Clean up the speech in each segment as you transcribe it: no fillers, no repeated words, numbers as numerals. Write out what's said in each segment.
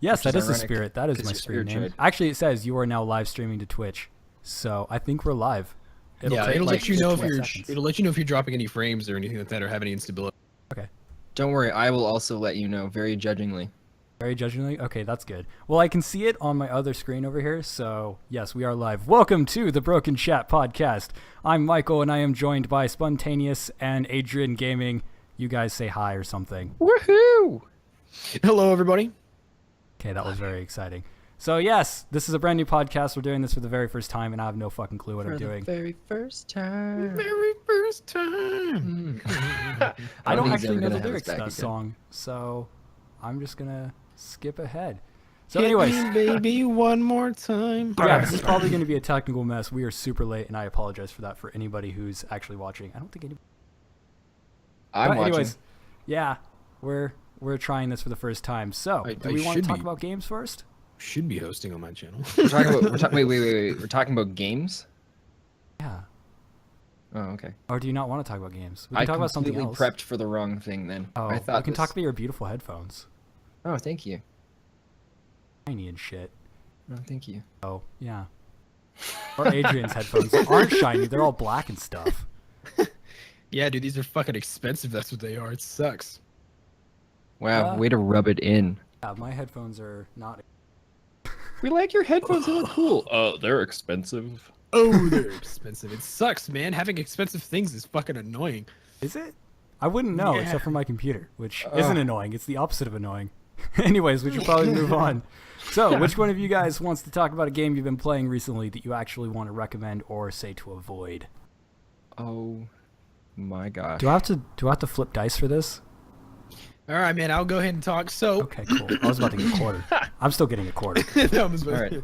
Yes, Which that is the ironic, spirit. That is 'cause my you're screen name. spirit. Actually, it says you are now live streaming to Twitch. So I think we're live. It'll take, let you know if you're. seconds. It'll let you know if you're dropping any frames or anything like that, or have any instability. Okay. Don't worry, I will also let you know very judgingly. Very judgingly? Okay, that's good. Well, I can see it on my other screen over here, so yes, we are live. Welcome to the Broken Chat Podcast. I'm Michael, and I am joined by Spentaneous and Adrian Gaming. You guys say hi or something. Woohoo! Hello, everybody. Okay, that was very exciting. So yes, this is a brand new podcast. We're doing this for the very first time, and I have no fucking clue what I'm doing. Very first time. Very first time. I don't think he's actually ever know the gonna have lyrics us to back that again. song, so I'm just gonna skip ahead. So Hit anyways, me, baby, one more time. yeah, this is probably going to be a technical mess. We are super late, and I apologize for that for anybody who's actually watching. I don't think anybody. I'm But watching. anyways, yeah, we're trying this for the first time. So, do we want to should talk be. about games first? Should be hosting on my channel. We're talking about. Wait. We're talking about games. Yeah. Oh, okay. Or do you not want to talk about games? We can I talk about something completely else. prepped for the wrong thing. Then Oh, I thought we can this... talk about your beautiful headphones. Oh, thank you. Tiny and shit. Oh, thank you. Oh, yeah. Or Adrian's headphones aren't shiny. They're all black and stuff. Yeah, dude, these are fucking expensive. That's what they are. It sucks. Wow, way to rub it in. Yeah, my headphones are not. We like your headphones. They look cool. They're expensive. Oh, they're expensive. It sucks, man. Having expensive things is fucking annoying. Is it? I wouldn't know, Yeah. except for my computer, which isn't annoying. It's the opposite of annoying. Anyways, we should probably move on. So, which one of you guys wants to talk about a game you've been playing recently that you actually want to recommend or say to avoid? Oh, my gosh. Do I have to flip dice for this? All right, man. I'll go ahead and talk. So, Okay, cool. I was about to get a quarter. I'm still getting a quarter. Alright.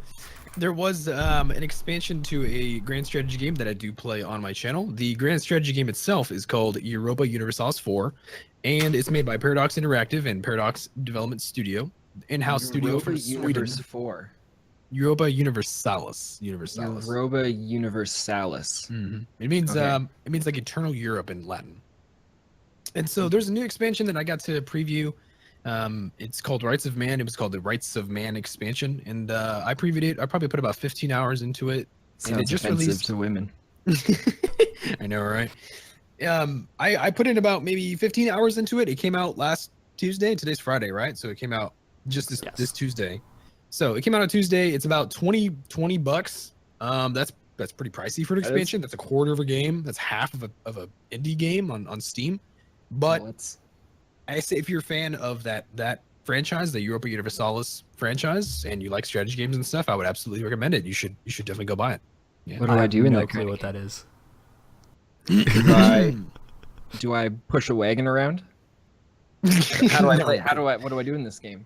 There was an expansion to a grand strategy game that I do play on my channel. The grand strategy game itself is called Europa Universalis 4, and it's made by Paradox Interactive and Paradox Development Studio, in-house studio for Sweden. Universe 4. Europa Universalis. Universalis. Europa Universalis. It means Okay. it means like eternal Europe in Latin. And so there's a new expansion that I got to preview. It's called Rights of Man. It was called the Rights of Man expansion, and I previewed it. I probably put about 15 hours into it, and it Sounds just offensive released. to women. I know, right? I put in about maybe 15 hours into it. It came out last Tuesday. Today's Friday, right? So it came out just this Tuesday. So it came out on Tuesday. It's about 20 bucks. That's pretty pricey for an That is- expansion. That's a quarter of a game. That's half of a indie game on Steam. But Well, it's- I say if you're a fan of that franchise, the Europa Universalis franchise, and you like strategy games and stuff, I would absolutely recommend it. You should definitely go buy it. Yeah. What do I have do in no that clue kind what of that is. Do I push a wagon around? How do I play? What do I do in this game?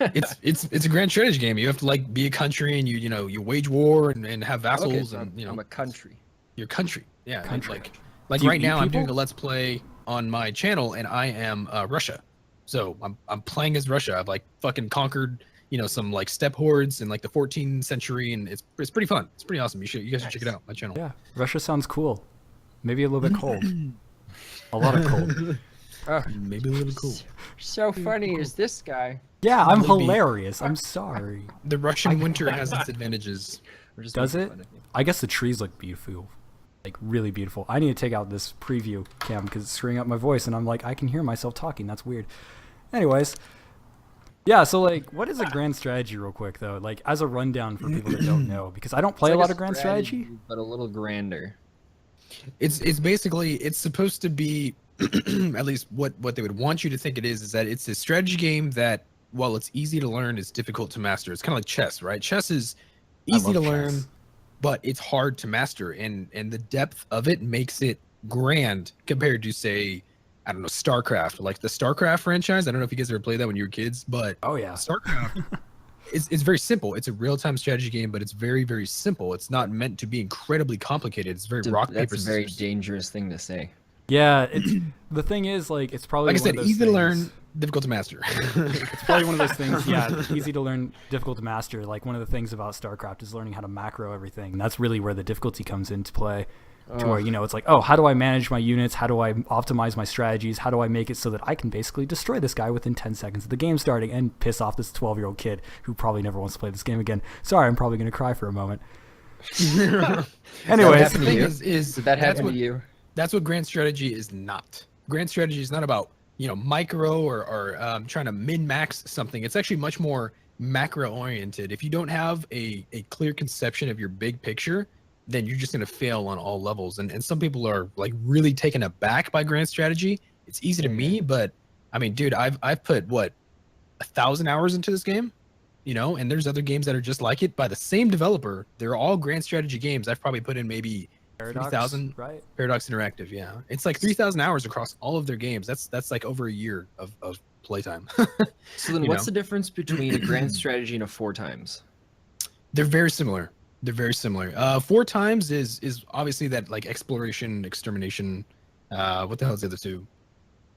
It's a grand strategy game. You have to like be a country, and you wage war and have vassals, Okay, so and I'm a country. your country. Yeah, Country. like Do you right eat now I'm people? doing a let's play on my channel, and I am Russia. So I'm playing as Russia. I've like fucking conquered some like steppe hordes in like the 14th century, and it's pretty fun. It's pretty awesome. You guys should check it out. My channel. Yeah, Russia sounds cool. Maybe a little bit cold. A lot of cold. Maybe a little cool. So funny is this guy? Yeah, I'm Maybe. hilarious. I'm sorry. The Russian winter has its advantages. We're just Does making it? fun of you. I guess the trees look beautiful. Like, really beautiful. I need to take out this preview cam because it's screwing up my voice, and I'm like, I can hear myself talking. That's weird. Anyways. Yeah, so, like, what is a grand strategy real quick, though? Like, as a rundown for people that don't know, because I don't play It's a like lot of grand strategy. but a little grander. It's basically it's supposed to be at least what they would want you to think it is that it's a strategy game that while it's easy to learn, it's difficult to master. It's kind of like chess, right? Chess is I easy to love learn, chess. but it's hard to master, and the depth of it makes it grand compared to say, I don't know, StarCraft, like the StarCraft franchise. I don't know if you guys ever played that when you were kids, but Oh, yeah. StarCraft it's very simple. It's a real-time strategy game, but it's very, very simple. It's not meant to be incredibly complicated. It's very rock, That's paper, a very scissors. dangerous thing to say. Yeah, the thing is, like, it's probably Like I one said, of those easy to things- learn, difficult to master. It's probably one of those things, yeah, easy to learn, difficult to master. Like, one of the things about StarCraft is learning how to macro everything. And that's really where the difficulty comes into play. to where, you know, it's like, oh, how do I manage my units? How do I optimize my strategies? How do I make it so that I can basically destroy this guy within 10 seconds of the game starting and piss off this 12-year-old kid who probably never wants to play this game again? Sorry, I'm probably going to cry for a moment. Anyways, the thing is Did that happen to you? That's what grand strategy is not. Grand strategy is not about, you know, micro or trying to min-max something. It's actually much more macro-oriented. If you don't have a clear conception of your big picture, then you're just going to fail on all levels. And some people are like really taken aback by grand strategy. It's easy to me, but I mean, dude, I've put what, 1,000 hours into this game, you know, and there's other games that are just like it by the same developer. They're all grand strategy games. I've probably put in maybe 3,000. right? Paradox Interactive, yeah. It's like 3,000 hours across all of their games. That's like over a year of playtime. So then what's the difference between a grand strategy and a 4 times? They're very similar. They're very similar. 4 times is obviously that like exploration, extermination, what the hell is the other two?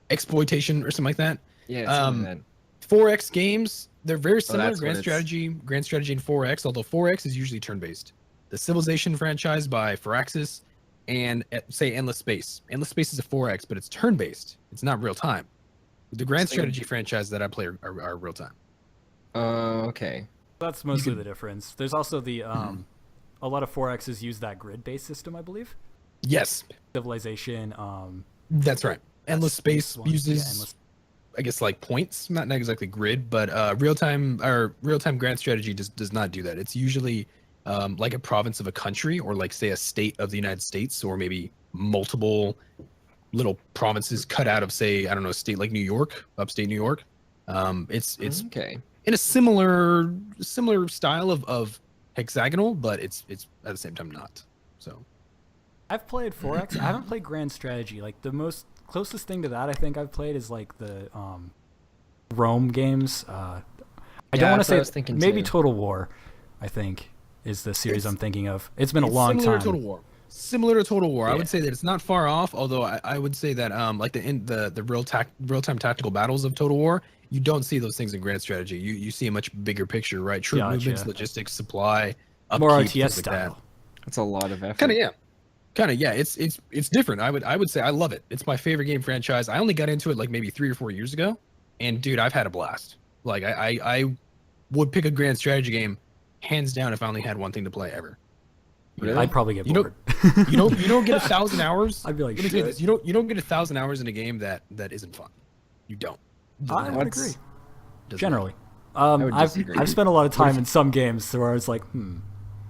Exploitation or something like that. Yeah, something like that. 4X games, they're very similar. That's Grand strategy and 4X, although 4X is usually turn-based. The Civilization franchise by Firaxis and say Endless Space. Endless Space is a 4X, but it's turn-based. It's not real time. The grand strategy franchise that I play are real time. Okay. That's mostly the difference. There's also the a lot of 4Xs use that grid-based system, I believe. Yes, Civilization. that's right. Endless Space uses, endless. I guess, like points, not exactly grid, but real-time grand strategy does not do that. It's usually like a province of a country, or like say a state of the United States, or maybe multiple little provinces cut out of, say, I don't know, a state like New York, upstate New York. It's okay. in a similar style of hexagonal, but it's at the same time not. So I've played 4X. I haven't played Grand Strategy. Like the most closest thing to that I think I've played is like the Rome games. I don't want to say thinking maybe too. Total War, I think is the series I'm thinking of. It's been a long similar time. To Total War. Similar to Total War. I Yeah. would say that it's not far off, although I would say that like the real-time tactical battles of Total War, you don't see those things in Grand Strategy. You see a much bigger picture, right? Troop Gotcha. movements, logistics, supply, upkeep, More things RTS like style. That's a lot of effort. Kind of yeah. It's different. I would say I love it. It's my favorite game franchise. I only got into it like maybe 3 or 4 years ago, and dude, I've had a blast. Like I would pick a Grand Strategy game hands down if I only had one thing to play ever. Really? I'd probably get You bored. You don't get 1,000 hours. I'd be like, Let me tell you shit. this. You don't get 1,000 hours in a game that isn't fun. You don't. I would What's- agree. Doesn't Generally, would I've disagree. spent a lot of time in some games where I was like,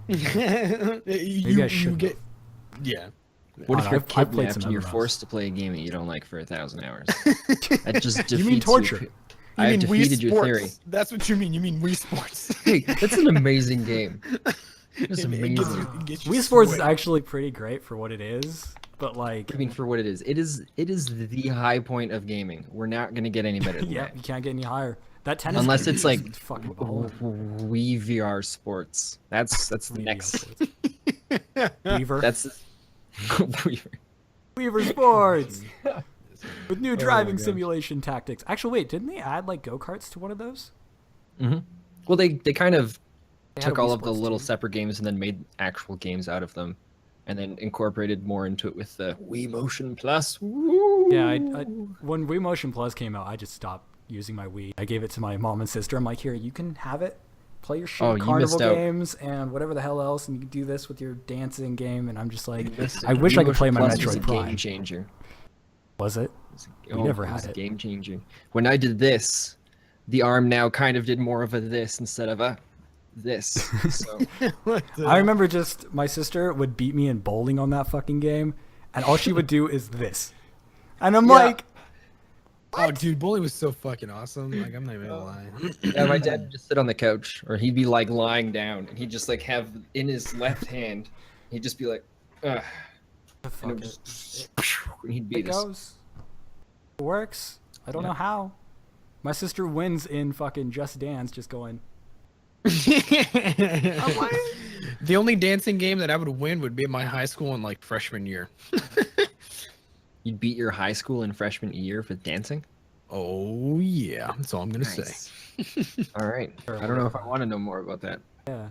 matter. maybe I should. get. Yeah. What if I've you're played kidnapped some and you're MMOs. forced to play a game that you don't like for 1,000 hours? That just defeats You mean torture? I have Wii defeated your Sports. theory. That's what you mean. You mean Wii Sports. Hey, that's an amazing game. It's It amazing. gets you Wii Sports is sweating. actually pretty great for what it is, but like, I mean, for what it is the high point of gaming. We're not gonna get any better than yeah, that. you can't get any higher. That tennis Unless game it's is like fucking baller. Wii VR Sports. That's the Wii next. Sports. Weaver. That's Weaver. Weaver Sports with new driving gosh. simulation tactics. Actually, wait, didn't they add like go karts to one of those? Well, they kind of They had took a Wii all of the Sports little too. separate games and then made actual games out of them, and then incorporated more into it with the Wii Motion Plus. Woo! Yeah, when Wii Motion Plus came out, I just stopped using my Wii. I gave it to my mom and sister. I'm like, here, you can have it. Play your shit Oh, you carnival missed out. games and whatever the hell else, and you can do this with your dancing game. And I'm just like, Listen, I wish Wii I could play Motion my Plus was Metroid a game Prime. changer. Was it? We never it was had a it. game changer. When I did this, the arm now kind of did more of a this instead of a this. So I remember just my sister would beat me in bowling on that fucking game, and all she would do is this. And I'm Yeah. like, Oh, dude, bowling was so fucking awesome. Like, I'm not even gonna lie. yeah, my dad would just sit on the couch, or he'd be like lying down, and he'd just like have in his left hand, he'd just be like, ugh, and, fuck it would it. just, and he'd It beat us. goes. It works. I don't Yeah. know how. My sister wins in fucking Just Dance, just going. The only dancing game that I would win would be in my high school in like freshman year. You'd beat your high school in freshman year for dancing. Oh yeah, that's all I'm gonna say. Nice. All right. I don't know if I want to know more about that. Yeah.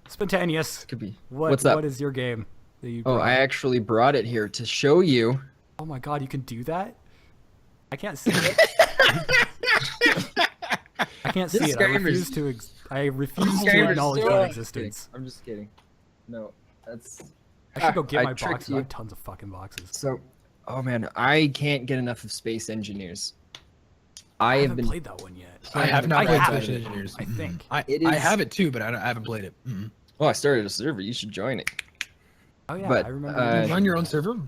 Spentaneous. Could be. What What's up? What is your game? that you Oh, brought? I actually brought it here to show you. Oh my god, you can do that? I can't see it. I can't see This it. I game is- refuse to. I refuse This to game is acknowledge so- that I'm just existence. kidding. I'm just kidding. No, that's. I should go Ah, get I my tricked boxes. I you. have tons of fucking boxes. So, oh man, I can't get enough of Space Engineers. I I have haven't been. played that one yet. I have not I played have Space it, Engineers. I think. It I is- have it too, but I haven't played it. Oh, I started a server. You should join it. Oh yeah, But, I remember. uh, you You mentioning run your own that. server?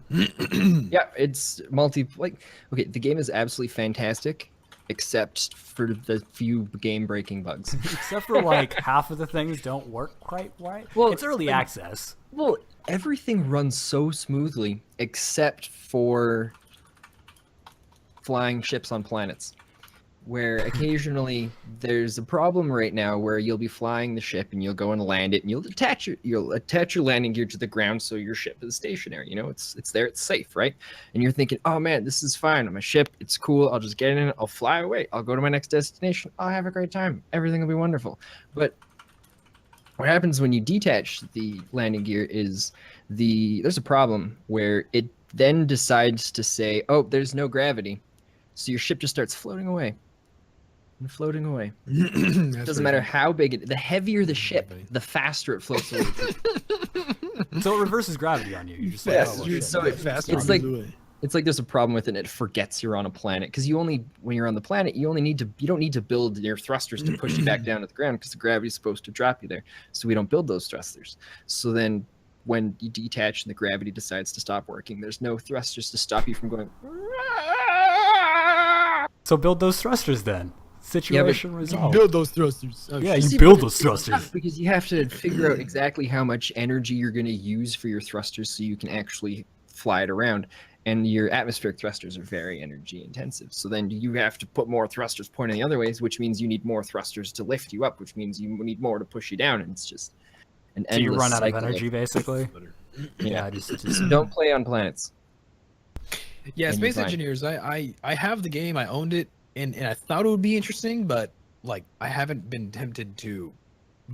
Yeah, it's okay, the game is absolutely fantastic, except for the few game-breaking bugs. Except for like half of the things don't work quite right. Well, It's early like- access. Well, everything runs so smoothly, except for flying ships on planets, where occasionally there's a problem right now where you'll be flying the ship and you'll go and land it and you'll attach your landing gear to the ground so your ship is stationary. You know, it's there, it's safe, right? And you're thinking, oh man, this is fine. I'm a ship, it's cool. I'll just get in it. I'll fly away. I'll go to my next destination. I'll have a great time. Everything will be wonderful. But what happens when you detach the landing gear is there's a problem where it then decides to say, oh, there's no gravity. So your ship just starts floating away. And floating away. It doesn't matter how big it. The heavier the ship, the faster it floats away. So it reverses gravity on you. You just like, Yes, oh, well, you- shit. so it's like there's a problem with it. And it forgets you're on a planet because when you're on the planet, you don't need to build your thrusters to push you back down to the ground because the gravity's supposed to drop you there. So we don't build those thrusters. So then when you detach and the gravity decides to stop working, there's no thrusters to stop you from going. So build those thrusters then. Situation resolved. Build those thrusters. Oh, Yeah, shit. you See, build but those it's tough thrusters. because you have to figure out exactly how much energy you're going to use for your thrusters so you can actually fly it around. And your atmospheric thrusters are very energy intensive. So then you have to put more thrusters pointing the other ways, which means you need more thrusters to lift you up, which means you need more to push you down. And it's just an So you endless run out of cycle energy basically. Yeah, just don't play on planets. Yeah, And you're Space fine. Engineers. I have the game. I owned it, and I thought it would be interesting, but like I haven't been tempted to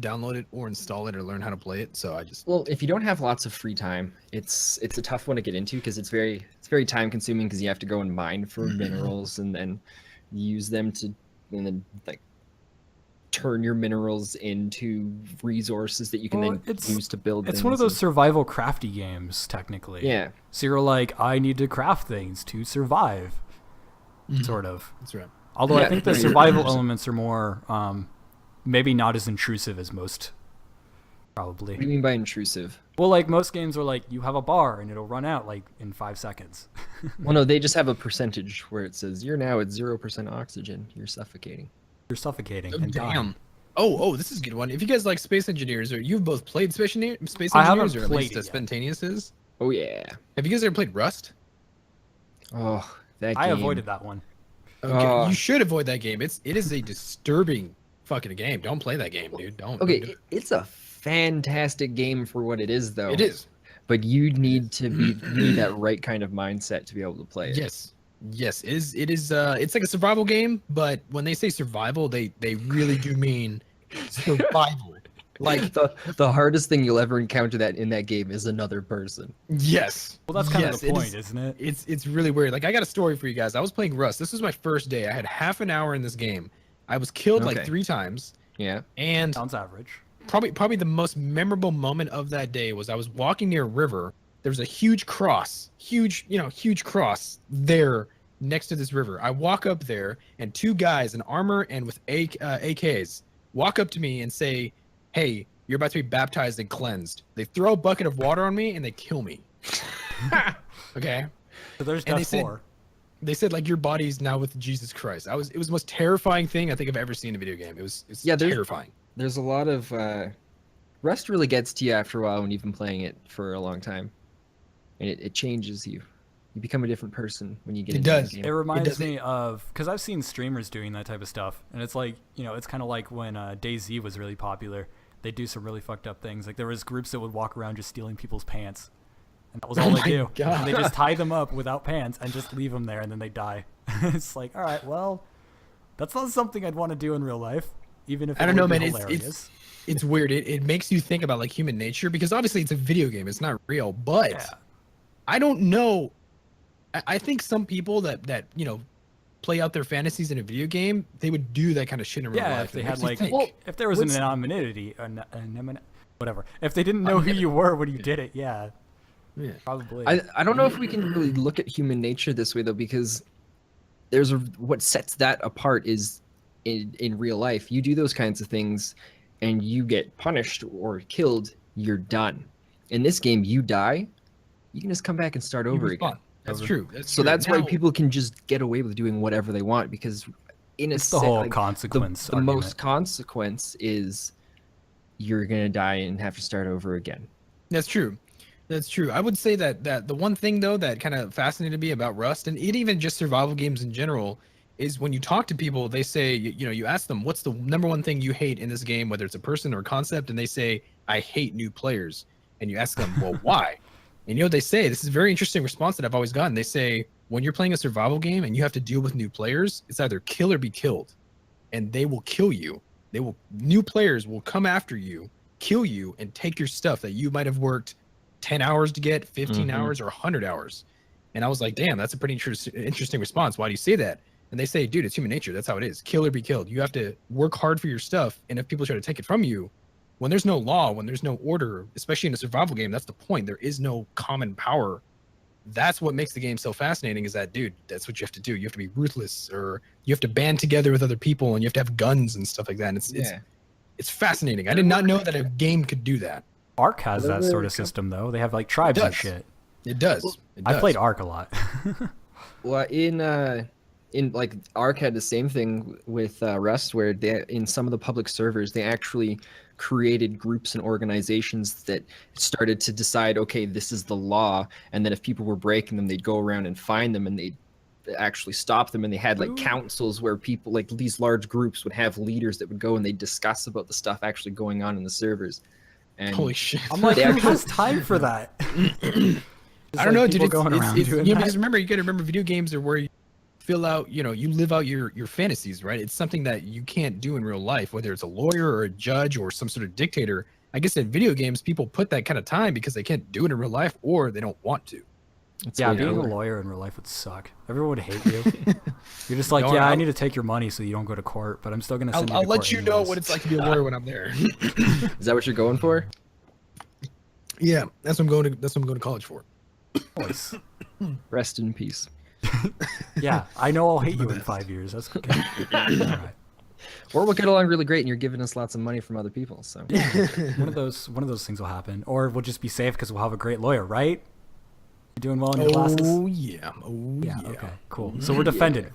download it or install it or learn how to play it. So I just Well, if you don't have lots of free time, it's a tough one to get into because it's very time consuming because you have to go and mine for minerals and then use them and then like turn your minerals into resources that you can Well, then it's- use to build. It's one of things those survival crafty games, technically. and- yeah. So you're like, I need to craft things to survive, sort of. that's right. Although I Yeah, think the you're survival 100%. elements are more, maybe not as intrusive as most, What do you probably. mean by intrusive? Well, like most games are like, you have a bar and it'll run out like in 5 seconds. Well, no, they just have a percentage where it says you're now at 0% oxygen. You're suffocating. You're suffocating Oh, and damn. dying. Oh, this is a good one. If you guys like Space Engineers, or you've both played Space Engineers, I haven't or at played least it yet. Spentaneous is. Oh yeah. Have you guys ever played Rust? Oh, that I game. avoided that one. Okay, you should avoid that game. It is a disturbing fucking game. Don't play that game, dude. Don't. Okay, don't do it's a fantastic game for what it is, though. it is. But you need that right kind of mindset to be able to play it. Yes, it is. It is. It's like a survival game, but when they say survival, they really do mean survival. Like, the hardest thing you'll ever encounter in that game is another person. yes. Well, that's kind yes, of the it point, is- isn't it? It's really weird. Like, I got a story for you guys. I was playing Rust. This was my first day. I had half an hour in this game. I was killed like Okay. 3 times, Yeah. and Sounds average. probably the most memorable moment of that day was I was walking near a river. There was a huge cross, huge cross there next to this river. I walk up there, and 2 guys in armor and with AKs walk up to me and say, "Hey, you're about to be baptized and cleansed." They throw a bucket of water on me and they kill me. Okay. So there's And they Death said- 4. They said like your body's now with Jesus Christ. It was the most terrifying thing I think I've ever seen in a video game. It's Yeah, there's- terrifying. There's a lot of Rust really gets to you after a while when you've been playing it for a long time, and it changes you. You become a different person when you get It into does. the It game. reminds does- me of, because I've seen streamers doing that type of stuff, and it's like, it's kind of like when DayZ was really popular. They do some really fucked up things. Like there was groups that would walk around just stealing people's pants, and that was all Oh they my do. God. And they just tie them up without pants and just leave them there, and then they die. It's like, all right, well, that's not something I'd want to do in real life. even if I it don't know, would be man. hilarious. It's weird. It makes you think about like human nature because obviously it's a video game. It's not real, but Yeah. I don't know. I think some people that play out their fantasies in a video game, they would do that kind of shit in real Yeah, life. if they It had makes you like, think. if there was an what's- anonymity, whatever. If they didn't know who you were when you did it, yeah, Yeah. probably. I don't know if we can really look at human nature this way though, because what sets that apart is in real life. You do those kinds of things, and you get punished or killed. You're done. In this game, you die, you can just come back and start You over respond. again. That's Over. true. So that's why Now- people can just get away with doing whatever they want, because in a It's the whole like, consequence the argument. most consequence is you're gonna die and have to start over again. That's true. That's true. I would say that the one thing though that kind of fascinated me about Rust and it even just survival games in general is when you talk to people, they say you ask them what's the number one thing you hate in this game, whether it's a person or a concept, and they say I hate new players. And you ask them, well, why? And you know what they say? This is a very interesting response that I've always gotten. They say when you're playing a survival game and you have to deal with new players, it's either kill or be killed, and they will kill you. New players will come after you, kill you, and take your stuff that you might have worked 10 hours to get, 15 Mhm. hours, or 100 hours. And I was like, damn, that's a pretty interesting response. Why do you say that? And they say, dude, it's human nature. That's how it is. Kill or be killed. You have to work hard for your stuff. And if people try to take it from you, when there's no law, when there's no order, especially in a survival game, that's the point. There is no common power. That's what makes the game so fascinating is that, dude, that's what you have to do. You have to be ruthless, or you have to band together with other people, and you have to have guns and stuff like that. And it's fascinating. I did not know that a game could do that. Ark has that sort of system though. They have like tribes and does. shit. It does. It I does. played Ark a lot. Well, in like Ark had the same thing with Rust, where they in some of the public servers they actually created groups and organizations that started to decide, okay, this is the law, and then if people were breaking them, they'd go around and find them, and they'd actually stop them. And they had like Ooh. councils where people, like these large groups, would have leaders that would go and they'd discuss about the stuff actually going on in the servers. And Holy shit. I'm like, They who actually- has time for that? I don't know, dude. People It's, going around it's, doing you that. just remember, you got to remember, video games are where you fill out, you live out your fantasies, right? It's something that you can't do in real life, whether it's a lawyer or a judge or some sort of dictator. I guess in video games, people put that kind of time because they can't do it in real life or they don't want to. it's Yeah, way being a cooler. lawyer in real life would suck. Everyone would hate you. You're just like, No, yeah, I I'll- need to take your money so you don't go to court, but I'm still gonna send you I'll to let court you know anyways. what it's like to be a lawyer when I'm there. Is that what you're going for? Yeah, that's what I'm going to college for. Voice. Rest in peace. Yeah, I know I'll hate you in 5 years. That's okay. All right. Or we'll get along really great, and you're giving us lots of money from other people. So One of those things will happen, or we'll just be safe because we'll have a great lawyer, right? You doing well in your classes? Oh yeah. Oh Yeah. yeah. Okay. Cool. So we're defended.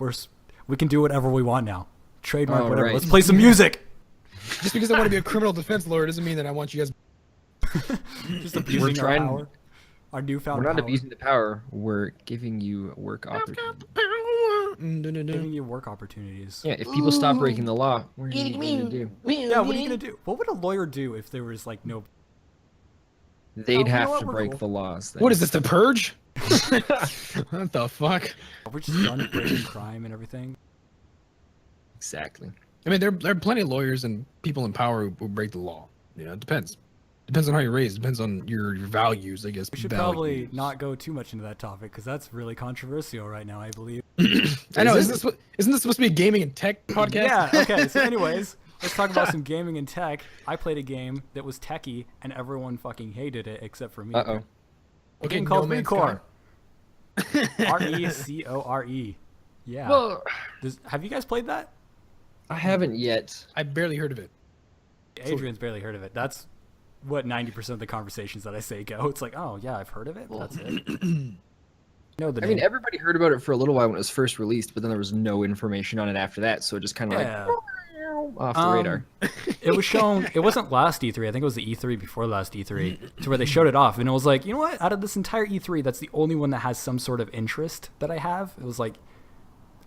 We can do whatever we want now. Trademark All whatever. right. Let's play some music. Just because I want to be a criminal defense lawyer doesn't mean that I want you guys. Just abusing trying- our power. Our newfound we're not power. abusing the power. We're giving you work opportunities. Giving you work opportunities. Yeah, if people stop breaking the law, what are you going to do? Yeah, what are you gonna do? What would a lawyer do if there was like no? They'd you know have what, to we're break cool. the laws. Then. What is this, the purge? What the fuck? We're just done breaking crime and everything. Exactly. I mean, there are plenty of lawyers and people in power who break the law. It depends. Depends on how you're raised. Depends on your values, I guess. We should probably not go too much into that topic because that's really controversial right now, I believe. I know. Isn't this supposed to be a gaming and tech podcast? Yeah. Okay. So, anyways, let's talk about some gaming and tech. I played a game that was techie, and everyone fucking hated it except for me. Uh-oh. A game called Recore. R-E-C-O-R-E. Yeah. Well, Have you guys played that? I haven't yet. I barely heard of it. Adrian's barely heard of it. That's what 90% of the conversations that I say go. It's like, oh yeah, I've heard of it. But that's it. No, the I mean, name. everybody heard about it for a little while when it was first released, but then there was no information on it after that, so it just kind of Yeah. like off the radar. It was shown. It wasn't last E3. I think it was the E3 before last E3, to where they showed it off, and it was like, you know what? Out of this entire E3, that's the only one that has some sort of interest that I have. It was like,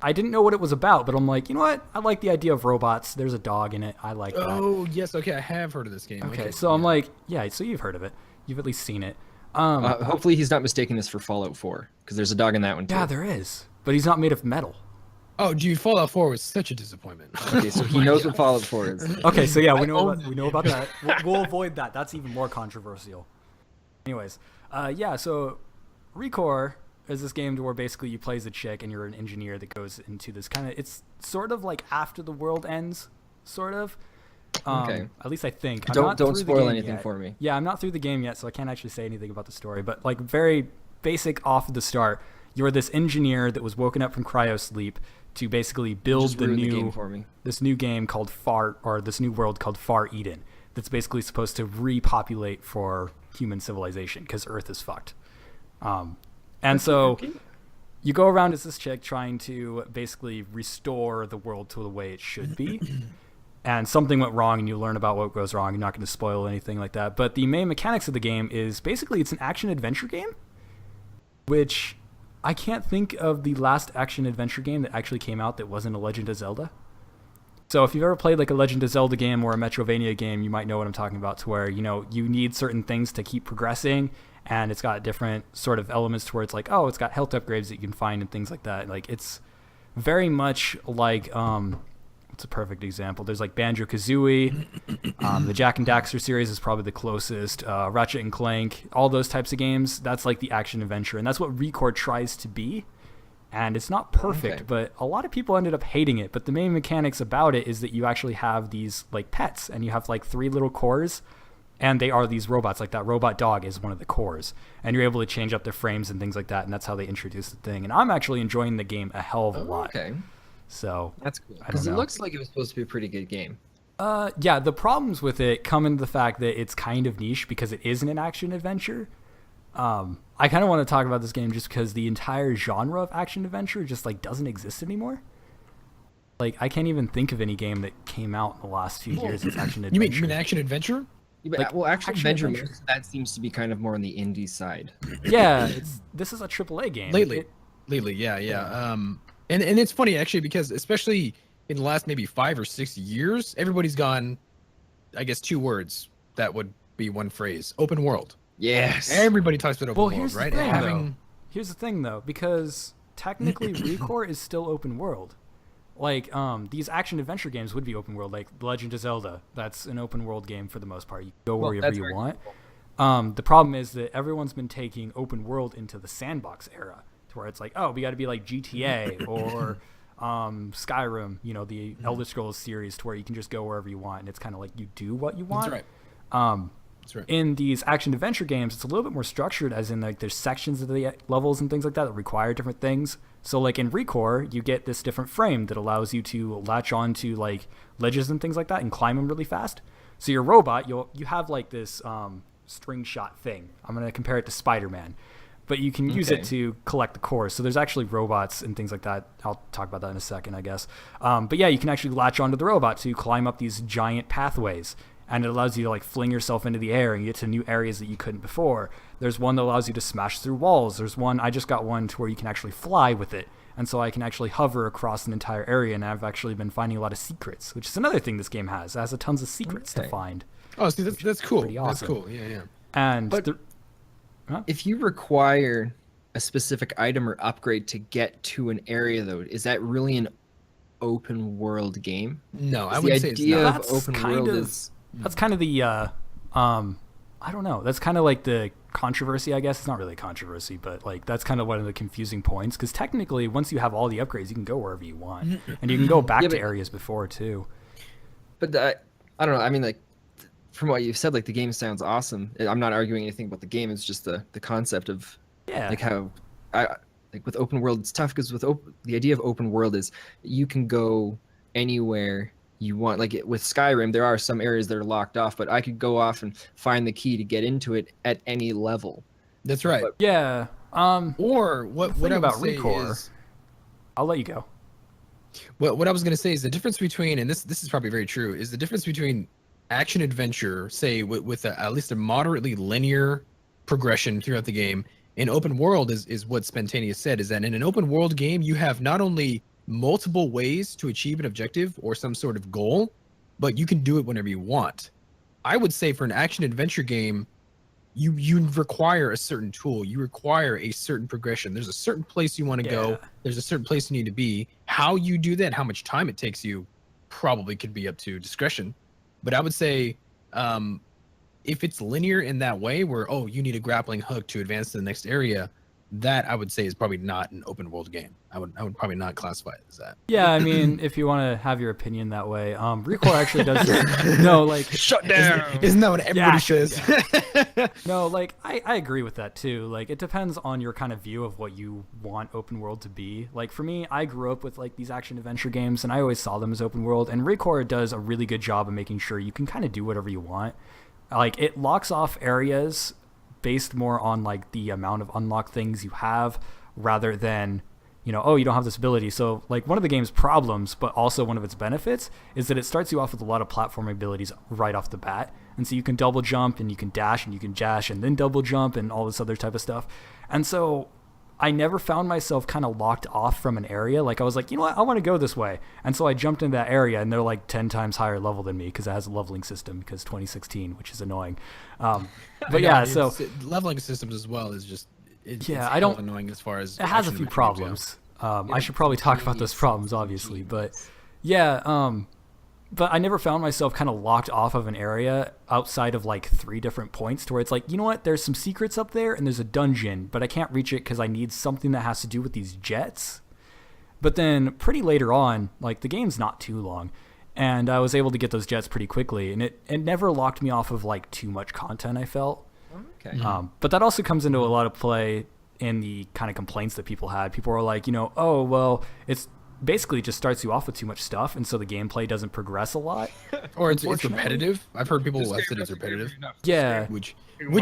I didn't know what it was about, but I'm like, you know what? I like the idea of robots. There's a dog in it. I like that. Oh yes, okay, I have heard of this game. Okay, so I'm like, yeah. So you've heard of it. You've at least seen it. Hopefully he's not mistaking this for Fallout 4, because there's a dog in that one too. Yeah, there is, but he's not made of metal. Oh, dude, Fallout 4 was such a disappointment. Okay, so he knows what Fallout 4 is. Okay, so yeah, we I know own about, that we know game. about that. We'll avoid that. That's even more controversial. Anyways, yeah. So, Recore is this game where basically you play as a chick and you're an engineer that goes into this kind of. It's sort of like after the world ends, sort of. Okay. At least I think. I'm Don't not through the spoil game anything yet. for me. Yeah, I'm not through the game yet, so I can't actually say anything about the story. But like very basic off of the start, you're this engineer that was woken up from cryo sleep to basically build Just the ruined new game for me. this new game called this new world called Far Eden. That's basically supposed to repopulate for human civilization because Earth is fucked. And so you go around as this chick trying to basically restore the world to the way it should be. And something went wrong and you learn about what goes wrong. You're not going to spoil anything like that. But the main mechanics of the game is basically it's an action-adventure game, which I can't think of the last action-adventure game that actually came out that wasn't a Legend of Zelda. So if you've ever played like a Legend of Zelda game or a Metrovania game, you might know what I'm talking about, to where, you know, you need certain things to keep progressing, and it's got different sort of elements to where it's like, oh, it's got health upgrades that you can find and things like that. Like, it's very much like, what's a perfect example? There's like Banjo-Kazooie, the Jak and Daxter series is probably the closest, Ratchet and Clank, all those types of games. That's like the action-adventure, and that's what Recore tries to be. And it's not perfect, Okay. but a lot of people ended up hating it. But the main mechanics about it is that you actually have these like pets, and you have like 3 little cores, and they are these robots. Like that robot dog is one of the cores, and you're able to change up their frames and things like that. And that's how they introduce the thing. And I'm actually enjoying the game a hell of a lot. Okay, So that's cool. I don't Because it know. looks like it was supposed to be a pretty good game. yeah, the problems with it come into the fact that it's kind of niche because it isn't an action adventure. I kind of want to talk about this game just because the entire genre of action adventure just like doesn't exist anymore. Like, I can't even think of any game that came out in the last few years that's action You adventure. mean action adventure? Yeah, but, Like, well, actually, action adventure, adventure. most of that seems to be kind of more on the indie side. Yeah, this is a AAA game. Lately, It- yeah. And it's funny actually because especially in the last maybe 5 or 6 years, everybody's gone. I guess 2 words that would be one phrase: open world. Yes. Everybody talks about open well, world, here's right? the thing, Having though. Here's the thing, though, because technically Recore is still open world. Like, these action adventure games would be open world, like Legend of Zelda. That's an open world game for the most part. You can go Well, wherever that's you very want. The problem is that everyone's been taking open world into the sandbox era, to where it's like, oh, we got to be like GTA or Skyrim, you know, the Elder Scrolls series, to where you can just go wherever you want, and it's kind of like you do what you want. That's right. That's right. In these action adventure games, it's a little bit more structured, as in like there's sections of the levels and things like that that require different things. So like in Recore, you get this different frame that allows you to latch on to like ledges and things like that and climb them really fast. So your robot, you have like this string shot thing. I'm gonna compare it to Spider-Man, but you can use it Okay. to collect the cores. So there's actually robots and things like that. I'll talk about that in a second, I guess. But yeah, you can actually latch onto the robot to climb up these giant pathways. And it allows you to like fling yourself into the air and get to new areas that you couldn't before. There's one that allows you to smash through walls. There's one, I just got one to where you can actually fly with it. And so I can actually hover across an entire area, and I've actually been finding a lot of secrets, which is another thing this game has. It has a tons of secrets to Okay. find. Oh, see, that's cool. pretty That's awesome. cool. Yeah. And But- If you require a specific item or upgrade to get to an area, though, is that really an open world game? No, I The wouldn't say it's idea not. of That's open kind world of- is that's kind of the, I don't know. That's kind of like the controversy, I guess. It's not really a controversy, but like that's kind of one of the confusing points. Because technically, once you have all the upgrades, you can go wherever you want. And you can go back Yeah, to but- areas before, too. But I don't know. I mean, like, from what you've said, like the game sounds awesome. I'm not arguing anything about the game. It's just the concept of Yeah. like how like with open world, it's tough because with the idea of open world is you can go anywhere you want. Like with Skyrim, there are some areas that are locked off, but I could go off and find the key to get into it at any level. That's right. But- Yeah. Or what The thing I would about say Recore- is, I'll let you go. what I was going to say is the difference between, and this is probably very true, is the difference between action adventure, say with at least a moderately linear progression throughout the game, and open world is what Spentaneous said, is that in an open world game, you have not only multiple ways to achieve an objective or some sort of goal, but you can do it whenever you want. I would say for an action adventure game, you require a certain tool, you require a certain progression. There's a certain place you want to go, there's a certain place you need to be. How you do that, how much time it takes you, probably could be up to discretion. But I would say, if it's linear in that way, where you need a grappling hook to advance to the next area, that I would say is probably not an open world game. I would probably not classify it as that. Yeah, I mean, if you want to have your opinion that way, Recore actually does. No, like shut down. Isn't that what everybody says? Yeah. No, like I agree with that too. Like it depends on your kind of view of what you want open world to be. Like for me, I grew up with like these action adventure games, and I always saw them as open world. And Recore does a really good job of making sure you can kind of do whatever you want. Like it locks off areas based more on like the amount of unlocked things you have rather than, you know, you don't have this ability. So like one of the game's problems, but also one of its benefits, is that it starts you off with a lot of platform abilities right off the bat. And so you can double jump and you can dash and you can dash and then double jump and all this other type of stuff. And so I never found myself kind of locked off from an area. Like I was like, you know what, I want to go this way. And so I jumped into that area, and they're like 10 times higher level than me because it has a leveling system because 2016, which is annoying. But yeah, so leveling systems as well is just it's I don't annoying as far as it has a few problems. I should probably talk about those problems, obviously, but yeah. But I never found myself kind of locked off of an area outside of like 3 different points to where it's like, you know what, there's some secrets up there and there's a dungeon, but I can't reach it because I need something that has to do with these jets. But then pretty later on, like the game's not too long, and I was able to get those jets pretty quickly, and it never locked me off of like too much content, I felt. Okay. But that also comes into a lot of play in the kind of complaints that people had. People were like, you know, oh, well, it's basically just starts you off with too much stuff, and so the gameplay doesn't progress a lot. Or it's repetitive. I've heard people have said it's repetitive. Yeah. Which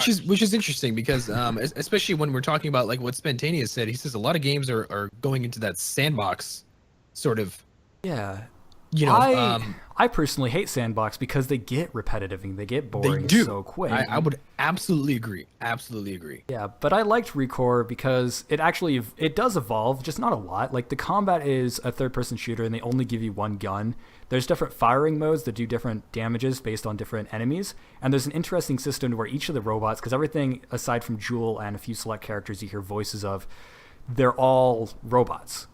is interesting because especially when we're talking about like what Spentaneous said, he says a lot of games are going into that sandbox sort of. Yeah. You know, I personally hate sandbox because they get repetitive and they get boring so quick. I would absolutely agree. Absolutely agree. Yeah, but I liked Recore because it does evolve, just not a lot. Like the combat is a third-person shooter, and they only give you one gun. There's different firing modes that do different damages based on different enemies, and there's an interesting system where each of the robots, because everything aside from Jewel and a few select characters you hear voices of, they're all robots.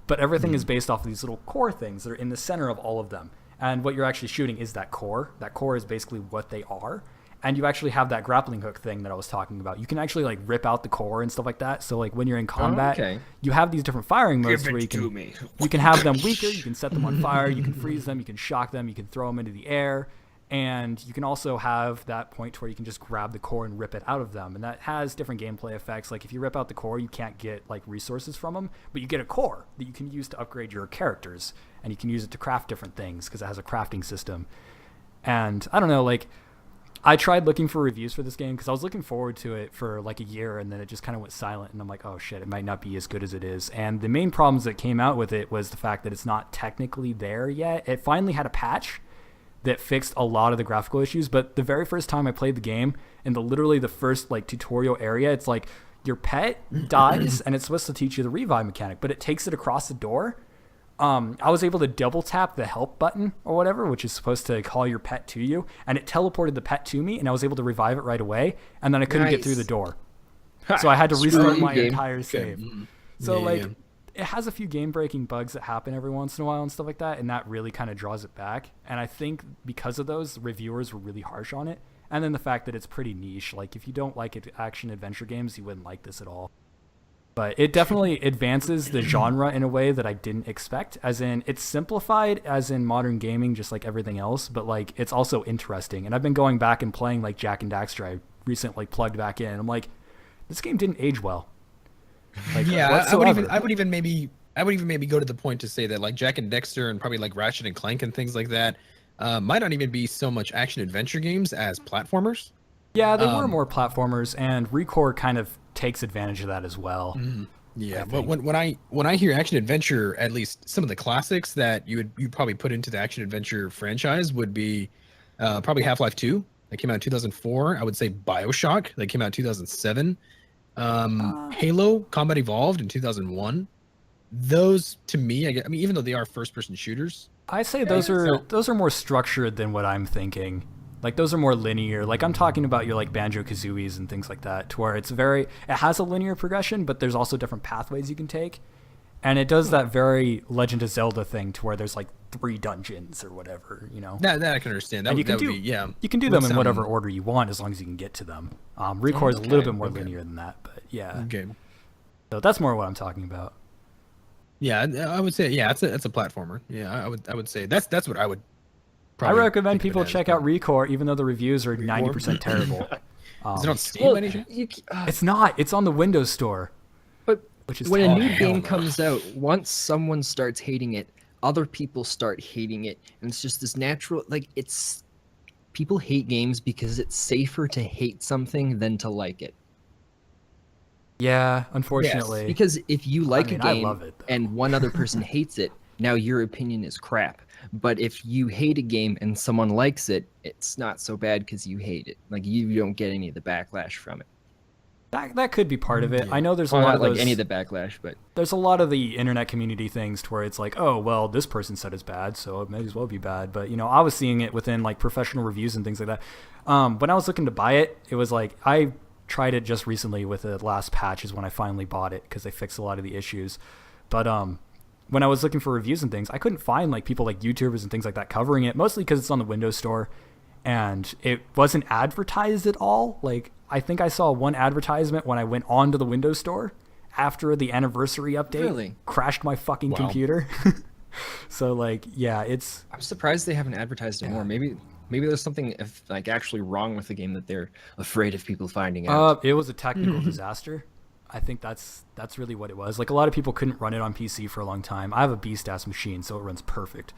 But everything is based off of these little core things that are in the center of all of them. And what you're actually shooting is that core. That core is basically what they are. And you actually have that grappling hook thing that I was talking about. You can actually like rip out the core and stuff like that. So like when you're in combat, you have these different firing modes where you can have them weaker, you can set them on fire, you can freeze them, you can shock them, you can throw them into the air. And you can also have that point where you can just grab the core and rip it out of them. And that has different gameplay effects. Like if you rip out the core, you can't get like resources from them, but you get a core that you can use to upgrade your characters, and you can use it to craft different things because it has a crafting system. And I don't know, like I tried looking for reviews for this game because I was looking forward to it for like a year, and then it just kind of went silent, and I'm like, oh shit, it might not be as good as it is. And the main problems that came out with it was the fact that it's not technically there yet. It finally had a patch that fixed a lot of the graphical issues, but the very first time I played the game, in literally the first like tutorial area, it's like your pet dies and it's supposed to teach you the revive mechanic, but it takes it across the door. I was able to double tap the help button or whatever, which is supposed to call your pet to you, and it teleported the pet to me, and I was able to revive it right away, and then I couldn't get through the door. So I had to restart my entire save. So it has a few game-breaking bugs that happen every once in a while and stuff like that, and that really kind of draws it back. And I think because of those, reviewers were really harsh on it. And then the fact that it's pretty niche. Like, if you don't like action-adventure games, you wouldn't like this at all. But it definitely advances the genre in a way that I didn't expect. As in, it's simplified as in modern gaming, just like everything else, but like it's also interesting. And I've been going back and playing like Jak and Daxter. I recently plugged back in. I'm like, this game didn't age well. Like, yeah, I would even maybe go to the point to say that like Jak and Daxter and probably like Ratchet and Clank and things like that might not even be so much action adventure games as platformers. Yeah, they were more platformers, and Recore kind of takes advantage of that as well. Yeah, but when I hear action adventure, at least some of the classics that you'd probably put into the action adventure franchise would be probably Half-Life 2 that came out in 2004. I would say BioShock that came out in 2007. Halo Combat Evolved in 2001. Those to me, I mean, even though they are first-person shooters, I say those are more structured than what I'm thinking. Like those are more linear. Like I'm talking about your like Banjo-Kazooies and things like that, to where it has a linear progression, but there's also different pathways you can take. And it does that very Legend of Zelda thing to where there's like 3 dungeons or whatever, you know. That I can understand. You can do them in whatever order you want as long as you can get to them. ReCore is a little bit more linear than that, but yeah. Okay. So that's more what I'm talking about. Yeah, I would say it's a platformer. Yeah, I would say that's what I would. I recommend people check out ReCore, even though the reviews are 90% terrible. Is it on Steam? It's not. It's on the Windows Store. But which is when a new game comes out, once someone starts hating it, other people start hating it, and it's just this natural. Like people hate games because it's safer to hate something than to like it. Yeah, unfortunately. Yes, because if you like a game I love it, and one other person hates it, now your opinion is crap. But if you hate a game and someone likes it, it's not so bad because you hate it. Like you don't get any of the backlash from it. That could be part of it. Yeah. I know there's a lot of like any of the backlash, but there's a lot of the internet community things to where it's like, oh well, this person said it's bad, so it may as well be bad. But you know, I was seeing it within like professional reviews and things like that. When I was looking to buy it, it was like I tried it just recently with the last patch is when I finally bought it because they fixed a lot of the issues. But when I was looking for reviews and things, I couldn't find like people like YouTubers and things like that covering it, mostly because it's on the Windows Store and it wasn't advertised at all. Like I think I saw one advertisement when I went onto the Windows Store after the anniversary update. Really? Crashed my fucking computer. So like, yeah, I'm surprised they haven't advertised it more. Maybe there's something like actually wrong with the game that they're afraid of people finding out. It was a technical disaster. I think that's really what it was. Like a lot of people couldn't run it on PC for a long time. I have a beast-ass machine, so it runs perfect.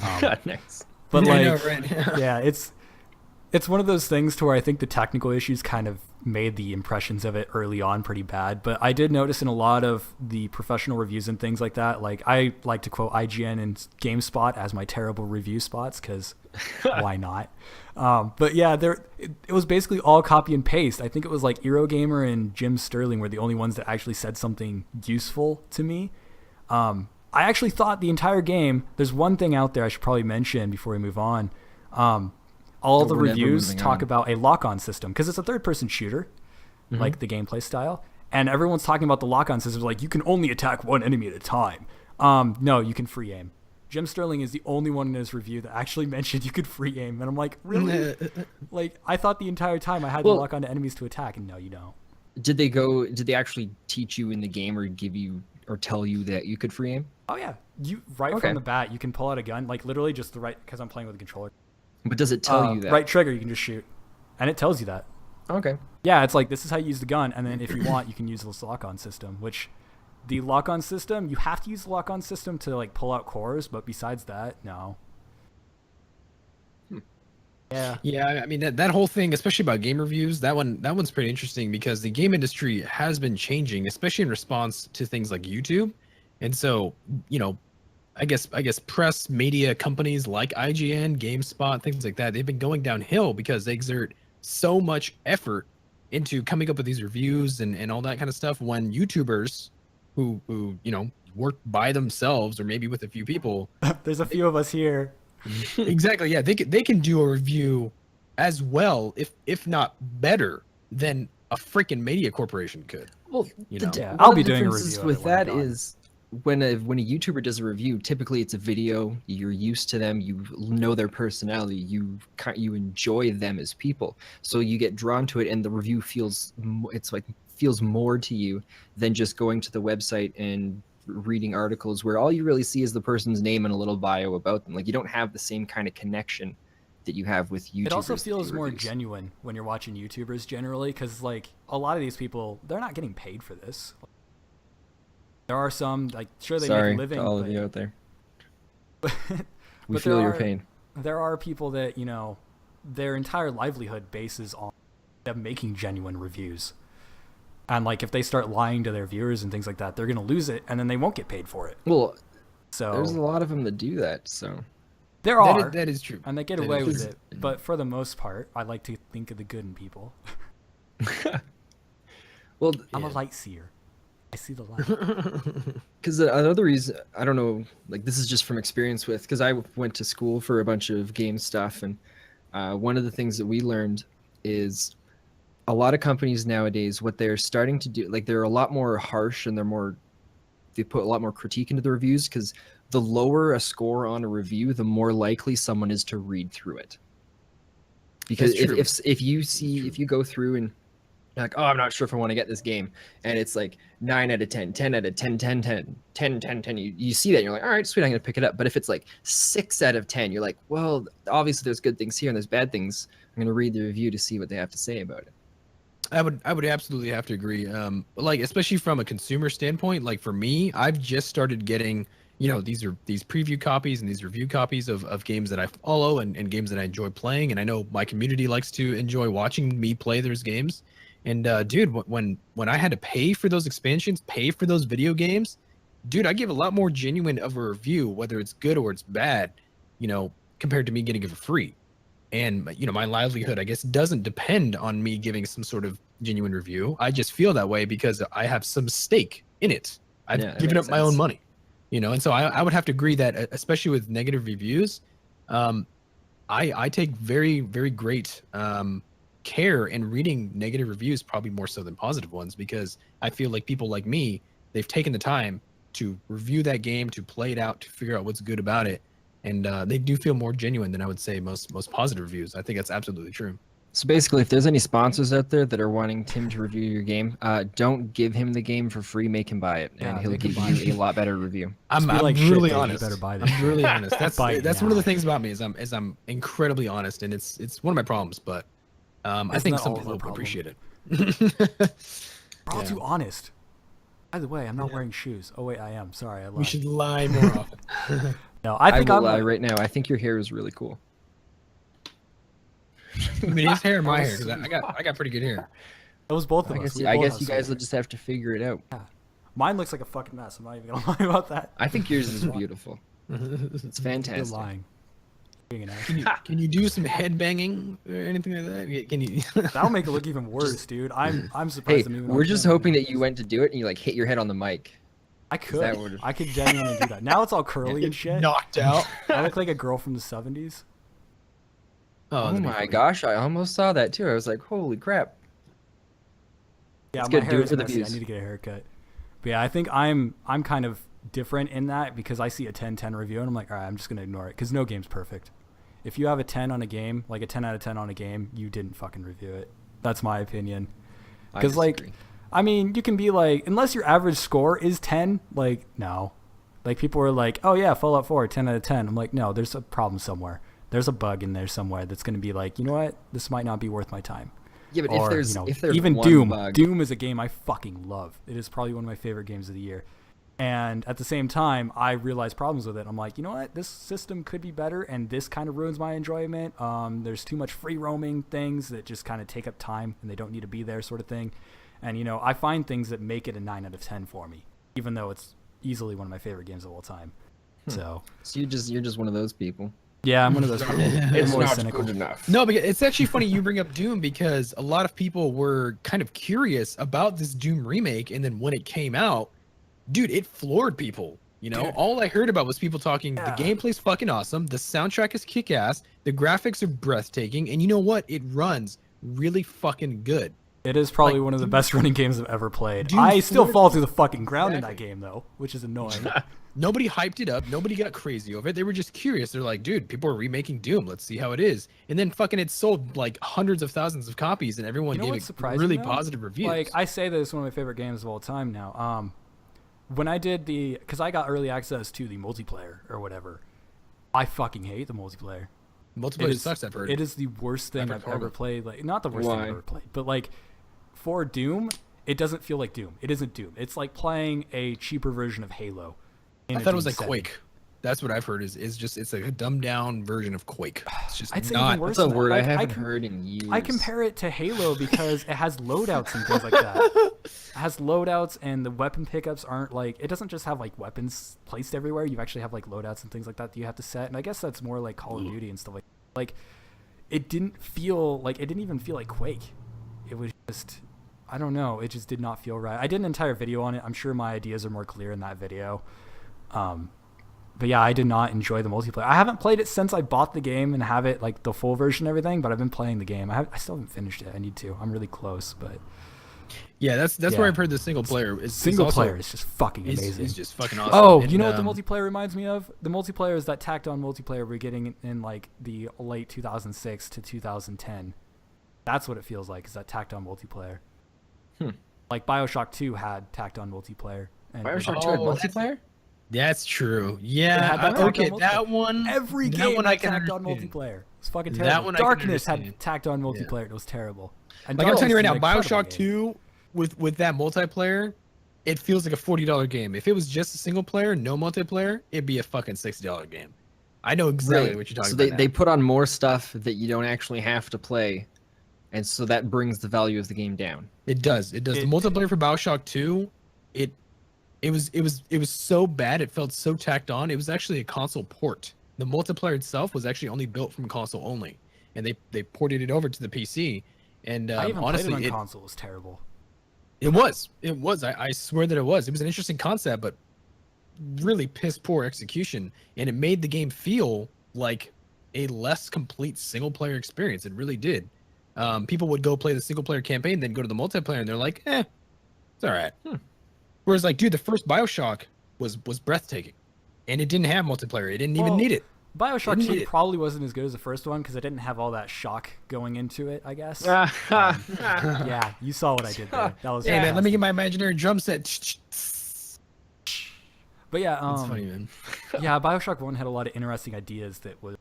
Nice. But like, I know, right? yeah, it's one of those things to where I think the technical issues kind of made the impressions of it early on pretty bad. But I did notice in a lot of the professional reviews and things like that, like I like to quote IGN and GameSpot as my terrible review spots because why not? But yeah, it was basically all copy and paste. I think it was like Eurogamer and Jim Sterling were the only ones that actually said something useful to me. I actually thought the entire game, there's one thing out there I should probably mention before we move on. All the reviews talk about a lock-on system because it's a third-person shooter, like the gameplay style. And everyone's talking about the lock-on system. Like, you can only attack one enemy at a time. No, you can free aim. Jim Sterling is the only one in his review that actually mentioned you could free aim. And I'm like, really? Like, I thought the entire time I had to lock onto enemies to attack, and no, you don't. Did they actually teach you in the game or give you or tell you that you could free aim? Oh, yeah. From the bat, you can pull out a gun, like literally just because I'm playing with a controller. But does it tell you that? Right trigger, you can just shoot. And it tells you that. Okay. Yeah, it's like, this is how you use the gun, and then if you want, you can use this lock-on system, which the lock-on system, you have to use the lock-on system to, like, pull out cores, but besides that, no. Yeah. Yeah, I mean, that whole thing, especially about game reviews, that one's pretty interesting because the game industry has been changing, especially in response to things like YouTube. And so, you know, I guess press media companies like IGN, GameSpot, things like that, they've been going downhill because they exert so much effort into coming up with these reviews and all that kind of stuff when YouTubers who you know work by themselves or maybe with a few people. There's a few of us here. Exactly. Yeah, they can do a review as well, if not better than a freaking media corporation could. Well, you know? Yeah, I'll be doing a review with that is when a YouTuber does a review, typically it's a video. You're used to them. You know their personality. You enjoy them as people, so you get drawn to it, and the review feels more to you than just going to the website and reading articles where all you really see is the person's name and a little bio about them. Like, you don't have the same kind of connection that you have with YouTubers. It also feels more genuine when you're watching YouTubers generally, because like a lot of these people, they're not getting paid for this. There are some, like, sure, they make a living. Sorry to all of you out there. We but feel your pain. There are people that, you know, their entire livelihood bases on them making genuine reviews. And like, if they start lying to their viewers and things like that, they're going to lose it, and then they won't get paid for it. Well, so there's a lot of them that do that. So there are. That is true. And they get away with it. But for the most part, I like to think of the good in people. Well, I'm a light seer. I see the light. Because another reason, I don't know, like, this is just from experience with, because I went to school for a bunch of game stuff, and one of the things that we learned is a lot of companies nowadays, what they're starting to do, like they're a lot more harsh and they put a lot more critique into the reviews, because the lower a score on a review, the more likely someone is to read through it. Because if you go through and you're like, oh, I'm not sure if I want to get this game, and it's like 9 out of 10, 10 out of 10, 10, 10, 10, 10, 10, you see that and you're like, all right, sweet, I'm gonna pick it up. But if it's like 6 out of 10, you're like, well, obviously there's good things here and there's bad things. I'm gonna read the review to see what they have to say about it. I would absolutely have to agree. Like, especially from a consumer standpoint, like for me, I've just started getting, these preview copies and these review copies of games that I follow and games that I enjoy playing. And I know my community likes to enjoy watching me play those games. And dude, when I had to pay for those expansions, pay for those video games, dude, I give a lot more genuine of a review, whether it's good or it's bad, compared to me getting it for free. And my livelihood, I guess, doesn't depend on me giving some sort of genuine review. I just feel that way because I have some stake in it. I've given up my own money, and so I would have to agree that, especially with negative reviews, I take very, very great care in reading negative reviews, probably more so than positive ones, because I feel like people like me, they've taken the time to review that game, to play it out, to figure out what's good about it. And they do feel more genuine than I would say most positive reviews. I think that's absolutely true. So basically, if there's any sponsors out there that are wanting Tim to review your game, don't give him the game for free. Make him buy it, and he'll give you a lot better review. I'm like really shit, honest. You better buy this. I'm really honest. That's Buy it that's now. one of the things about me is I'm incredibly honest, and it's one of my problems. But I think that some all of people our will problem? appreciate it. We're all too honest. By the way, I'm not wearing shoes. Oh wait, I am. Sorry, I lied. We should lie more often. No, I think will I'm lie right now. I think your hair is really cool. I mean, his hair, or my hair. 'Cause I got pretty good hair. It was both of I us. guess, We I both guess have you guys sweet will just have to figure it out. hair. Mine looks like a fucking mess. I'm not even gonna lie about that. I think yours is beautiful. It's You're fantastic. lying. Being an ass. Can you do some head banging or anything like that? Can you? That'll make it look even worse, dude. I'm Hey, surprised. I'm even on we're just camera. hoping that you went to do it and you like hit your head on the mic. I that could. would've- I could genuinely do that. Now it's all curly and shit. Knocked out. I look like a girl from the 70s. Oh that'd be my funny. gosh, I almost saw that too. I was like, holy crap. Yeah, It's my good. hair Do it is for the messy. I views. need to get a haircut. But yeah, I think I'm kind of different in that because I see a 10-10 review and I'm like, all right, I'm just gonna ignore it because no game's perfect. If you have a 10 on a game, like a 10 out of 10 on a game, you didn't fucking review it. That's my opinion. I Because like, disagree. I mean, you can be like, unless your average score is 10, like no. Like people are like, oh yeah, Fallout 4, 10 out of 10. I'm like, no, there's a problem somewhere. There's a bug in there somewhere that's gonna be like, you know what, this might not be worth my time. Yeah, but Or, if there's even one Doom. bug, Doom is a game I fucking love. It is probably one of my favorite games of the year. And at the same time, I realize problems with it. I'm like, you know what? This system could be better, and this kind of ruins my enjoyment. There's too much free roaming things that just kind of take up time, and they don't need to be there, sort of thing. And I find things that make it a 9 out of 10 for me, even though it's easily one of my favorite games of all time. So you're just one of those people. yeah, I'm one of those people. It's more not cynical. good enough. No, but it's actually funny you bring up Doom because a lot of people were kind of curious about this Doom remake, and then when it came out, dude, it floored people. Dude. All I heard about was people talking, Yeah. the gameplay's fucking awesome, the soundtrack is kick-ass, the graphics are breathtaking, and you know what? It runs really fucking good. It is probably Like, one of the Doom- best running games I've ever played. Doom I still floored fall through the fucking ground in that Exactly. game, though, which is annoying. Nobody hyped it up. Nobody got crazy over it. They were just curious. They're like, dude, people are remaking Doom. Let's see how it is. And then fucking it sold like hundreds of thousands of copies, and everyone You know gave what's it surprising, really though? positive reviews. Like, I say that it's one of my favorite games of all time now. When I did because I got early access to the multiplayer or whatever, I fucking hate the multiplayer. Multiplayer It is- sucks, I've heard. It is the worst thing I've I've heard ever horrible. played. Like, not the worst thing Why? I've ever played, but like for Doom, it doesn't feel like Doom. It isn't Doom. It's like playing a cheaper version of Halo. in I a thought it was Doom like setting. Quake. That's what I've heard is just it's like a dumbed down version of Quake. It's just I'd say not. even worse. That's a than that. word I Like, haven't can- heard in years. I compare it to Halo because it has loadouts and things like that. It has loadouts and the weapon pickups aren't like, it doesn't just have like weapons placed everywhere. You actually have like loadouts and things like that you have to set. And I guess that's more like Call of Duty and stuff like it didn't even feel like Quake. It was just, I don't know. It just did not feel right. I did an entire video on it. I'm sure my ideas are more clear in that video. But yeah, I did not enjoy the multiplayer. I haven't played it since I bought the game and have it like the full version and everything, but I've been playing the game. I still haven't finished it. I need to. I'm really close, but Yeah, that's where I've heard the single player is single also, player is just fucking amazing. It's just fucking awesome. Oh, And, you know what the multiplayer reminds me of? The multiplayer is that tacked on multiplayer we're getting in like the late 2006 to 2010. That's what it feels like, is that tacked on multiplayer. Like BioShock 2 had tacked on multiplayer. And BioShock 2 had multiplayer? That's true. It Yeah. had that Okay, tacked on that one. Every that game one had I can tacked on understand. multiplayer. It's fucking That terrible. one I can Darkness had understand. tacked on multiplayer. It was terrible. And Like I'm telling you right now, Darkness is an BioShock incredible game. 2 with that multiplayer, it feels like a $40 game. If it was just a single player, no multiplayer, it'd be a fucking $60 game. I know exactly Right. what you're talking So about. they put on more stuff that you don't actually have to play, and so that brings the value of the game down. It does. The multiplayer for BioShock 2, it was so bad. It felt so tacked on. It was actually a console port. The multiplayer itself was actually only built from console only, and they ported it over to the PC. And I even honestly, played it on console. It was terrible. It was. I swear that it was. It was an interesting concept, but really piss poor execution, and it made the game feel like a less complete single player experience. It really did. People would go play the single player campaign, then go to the multiplayer, and they're like, it's all right. Whereas, like, dude, the first BioShock was breathtaking, and it didn't have multiplayer. It didn't even need it. BioShock Didn't 2 need it. probably wasn't as good as the first one because it didn't have all that shock going into it, I guess. Yeah, you saw what I did there. That was Hey man, let me fantastic. get my imaginary drum set. But yeah, It's funny, man. yeah, BioShock 1 had a lot of interesting ideas that was the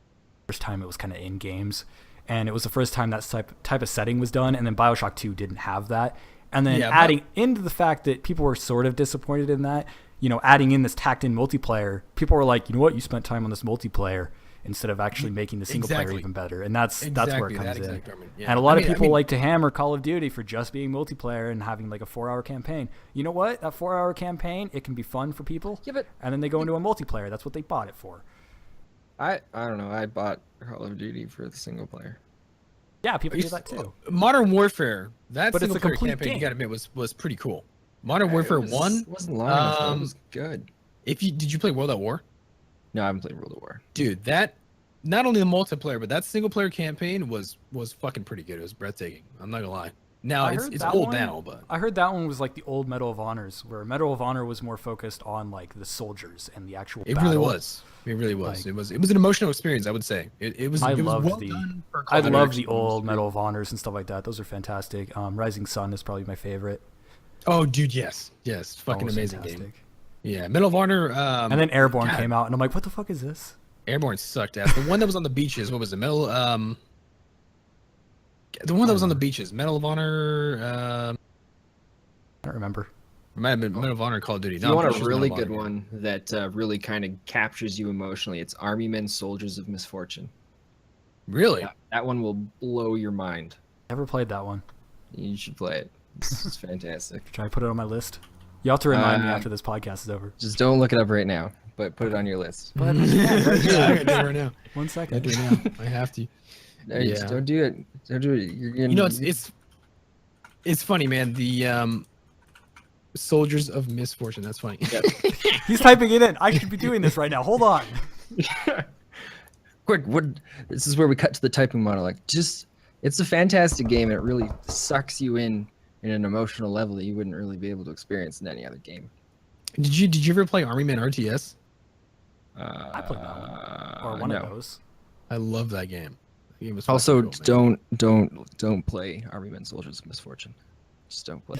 first time it was kind of in games. And it was the first time that type of setting was done. And then BioShock 2 didn't have that. And then Yeah, adding into the fact that people were sort of disappointed in that, you know, adding in this tacked in multiplayer, people were like, you know what, you spent time on this multiplayer instead of actually making the single player Exactly. even better. And that's where Exactly, it that comes in. exact argument, yeah. And a lot I of mean- people like to hammer Call of Duty for just being multiplayer and having like a 4-hour campaign. You know what? That 4-hour campaign, it can be fun for people. Yeah, but And then they go into a multiplayer. That's what they bought it for. I don't know. I bought Call of Duty for the single player. Yeah, people do that too. Modern Warfare, that But it's single a player complete campaign, game. you gotta admit, was pretty cool. Modern Warfare 1, wasn't long enough. But it was good. did you play World at War? No, I haven't played World of War. Dude, that not only the multiplayer, but that single player campaign was fucking pretty good. It was breathtaking. I'm not gonna lie. Now I it's heard that old one- now, but I heard that one was like the old Medal of Honors, where Medal of Honor was more focused on like the soldiers and the actual it battle. really was. It really was. Like- it was an emotional experience, I would say. It was. I it was loved well the- done for Call I of Duty love the action. It was old great. Medal of Honors and stuff like that. Those are fantastic. Rising Sun is probably my favorite. Oh, dude, yes, fucking That was amazing game. fantastic. Yeah, Medal of Honor. And then Airborne God. came out, and I'm like, what the fuck is this? Airborne sucked ass. The one that was on the beaches. What was it? The one that was on the beaches. Medal of Honor. I don't remember. Might have been Medal of Honor Call of Duty. If No, you I'm want pretty a sure it's really Medal of good Honor. one that really kind of captures you emotionally, it's Army Men, Soldiers of Misfortune. Really? That one will blow your mind. Never played that one. You should play it. It's fantastic. Should I put it on my list? You have to remind me Um, after this podcast is over. Just don't look it up right now, but put it on your list. But Yeah, I gotta do it right now. one I second. do it now. I have to. No, you just Yeah. don't do it. Don't do it. You're gonna, You know, it's funny, man. The Soldiers of Misfortune. That's funny. He's typing it in. I should be doing this right now. Hold on. Quick, what? This is where we cut to the typing monologue. It's a fantastic game, and it really sucks you in an emotional level that you wouldn't really be able to experience in any other game. Did you ever play Army Man RTS? I played that one. Or one no. of those. I love that game. The game was Also, fucking cool, man. don't play Army Men Soldiers of Misfortune. Just don't play.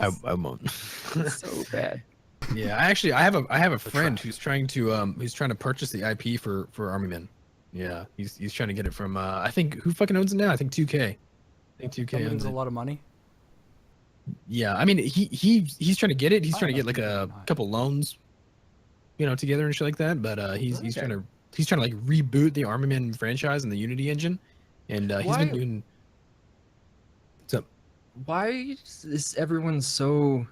I won't. It's so bad. Yeah, I have a friend who's trying to purchase the IP for Army Men. Yeah, he's trying to get it from I think who fucking owns it now? I think 2K. I think 2K Somebody owns needs a it. lot of money. Yeah, I mean he's trying to get it. He's I trying to get don't like know. a couple loans, together and shit like that. But he's Okay. trying to like reboot the Army Men franchise and the Unity engine, and he's Why- been doing. So Why is everyone so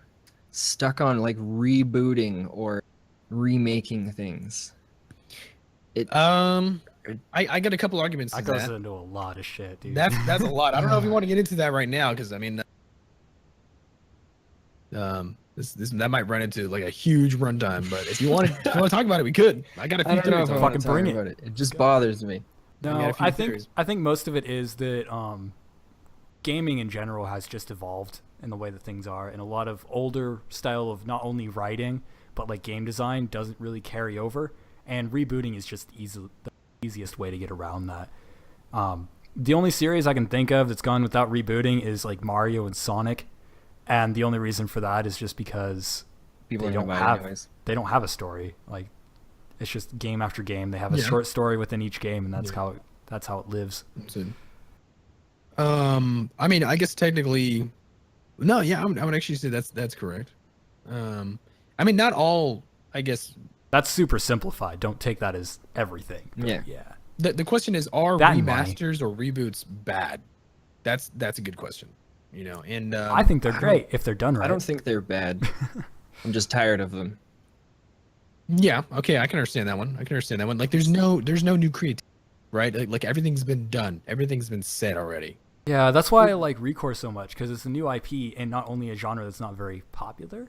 stuck on like rebooting or remaking things? I got a couple arguments to That goes that. into a lot of shit, dude. That's a lot. I don't know if you want to get into that right now, because I mean, That might run into like a huge runtime, but if you want to talk about it, we could. I got a few I don't know theories if I on want Fucking to talk bring it. about it. It just bothers me. got No, a few theories. I think most of it is that gaming in general has just evolved in the way that things are, and a lot of older style of not only writing but like game design doesn't really carry over, and rebooting is just the easiest way to get around that. The only series I can think of that's gone without rebooting is like Mario and Sonic, and the only reason for that is just because People they don't don't buy it have anyways. they don't have a story. Like it's just game after game. They have a Yeah. short story within each game, and that's Yeah. how it lives. So, I mean, I guess technically, no, yeah, I would actually say that's correct. I mean, not all. I guess That's super simplified. Don't take that as everything. But Yeah. yeah. the question is, are That and money. remasters or reboots bad? That's a good question. You know, and I think they're great if they're done right. I don't think they're bad. I'm just tired of them. Yeah, okay, I can understand that one. Like, there's no new creativity, right? Like everything's been done, everything's been said already. Yeah, that's why I like Recore so much, because it's a new IP and not only a genre that's not very popular,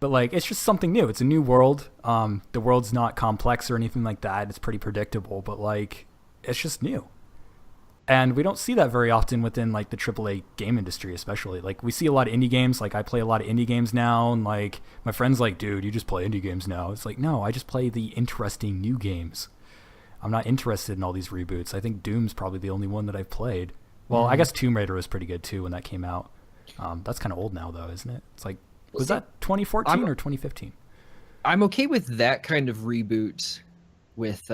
but like it's just something new. It's a new world. The world's not complex or anything like that. It's pretty predictable, but like it's just new. And we don't see that very often within like the AAA game industry, especially. Like we see a lot of indie games. Like I play a lot of indie games now, and like my friends like, dude, you just play indie games now. It's like, no, I just play the interesting new games. I'm not interested in all these reboots. I think Doom's probably the only one that I've played. Well, I guess Tomb Raider was pretty good too when that came out. That's kind of old now though, isn't it? It's like, was that 2014 or 2015? I'm okay with that kind of reboot with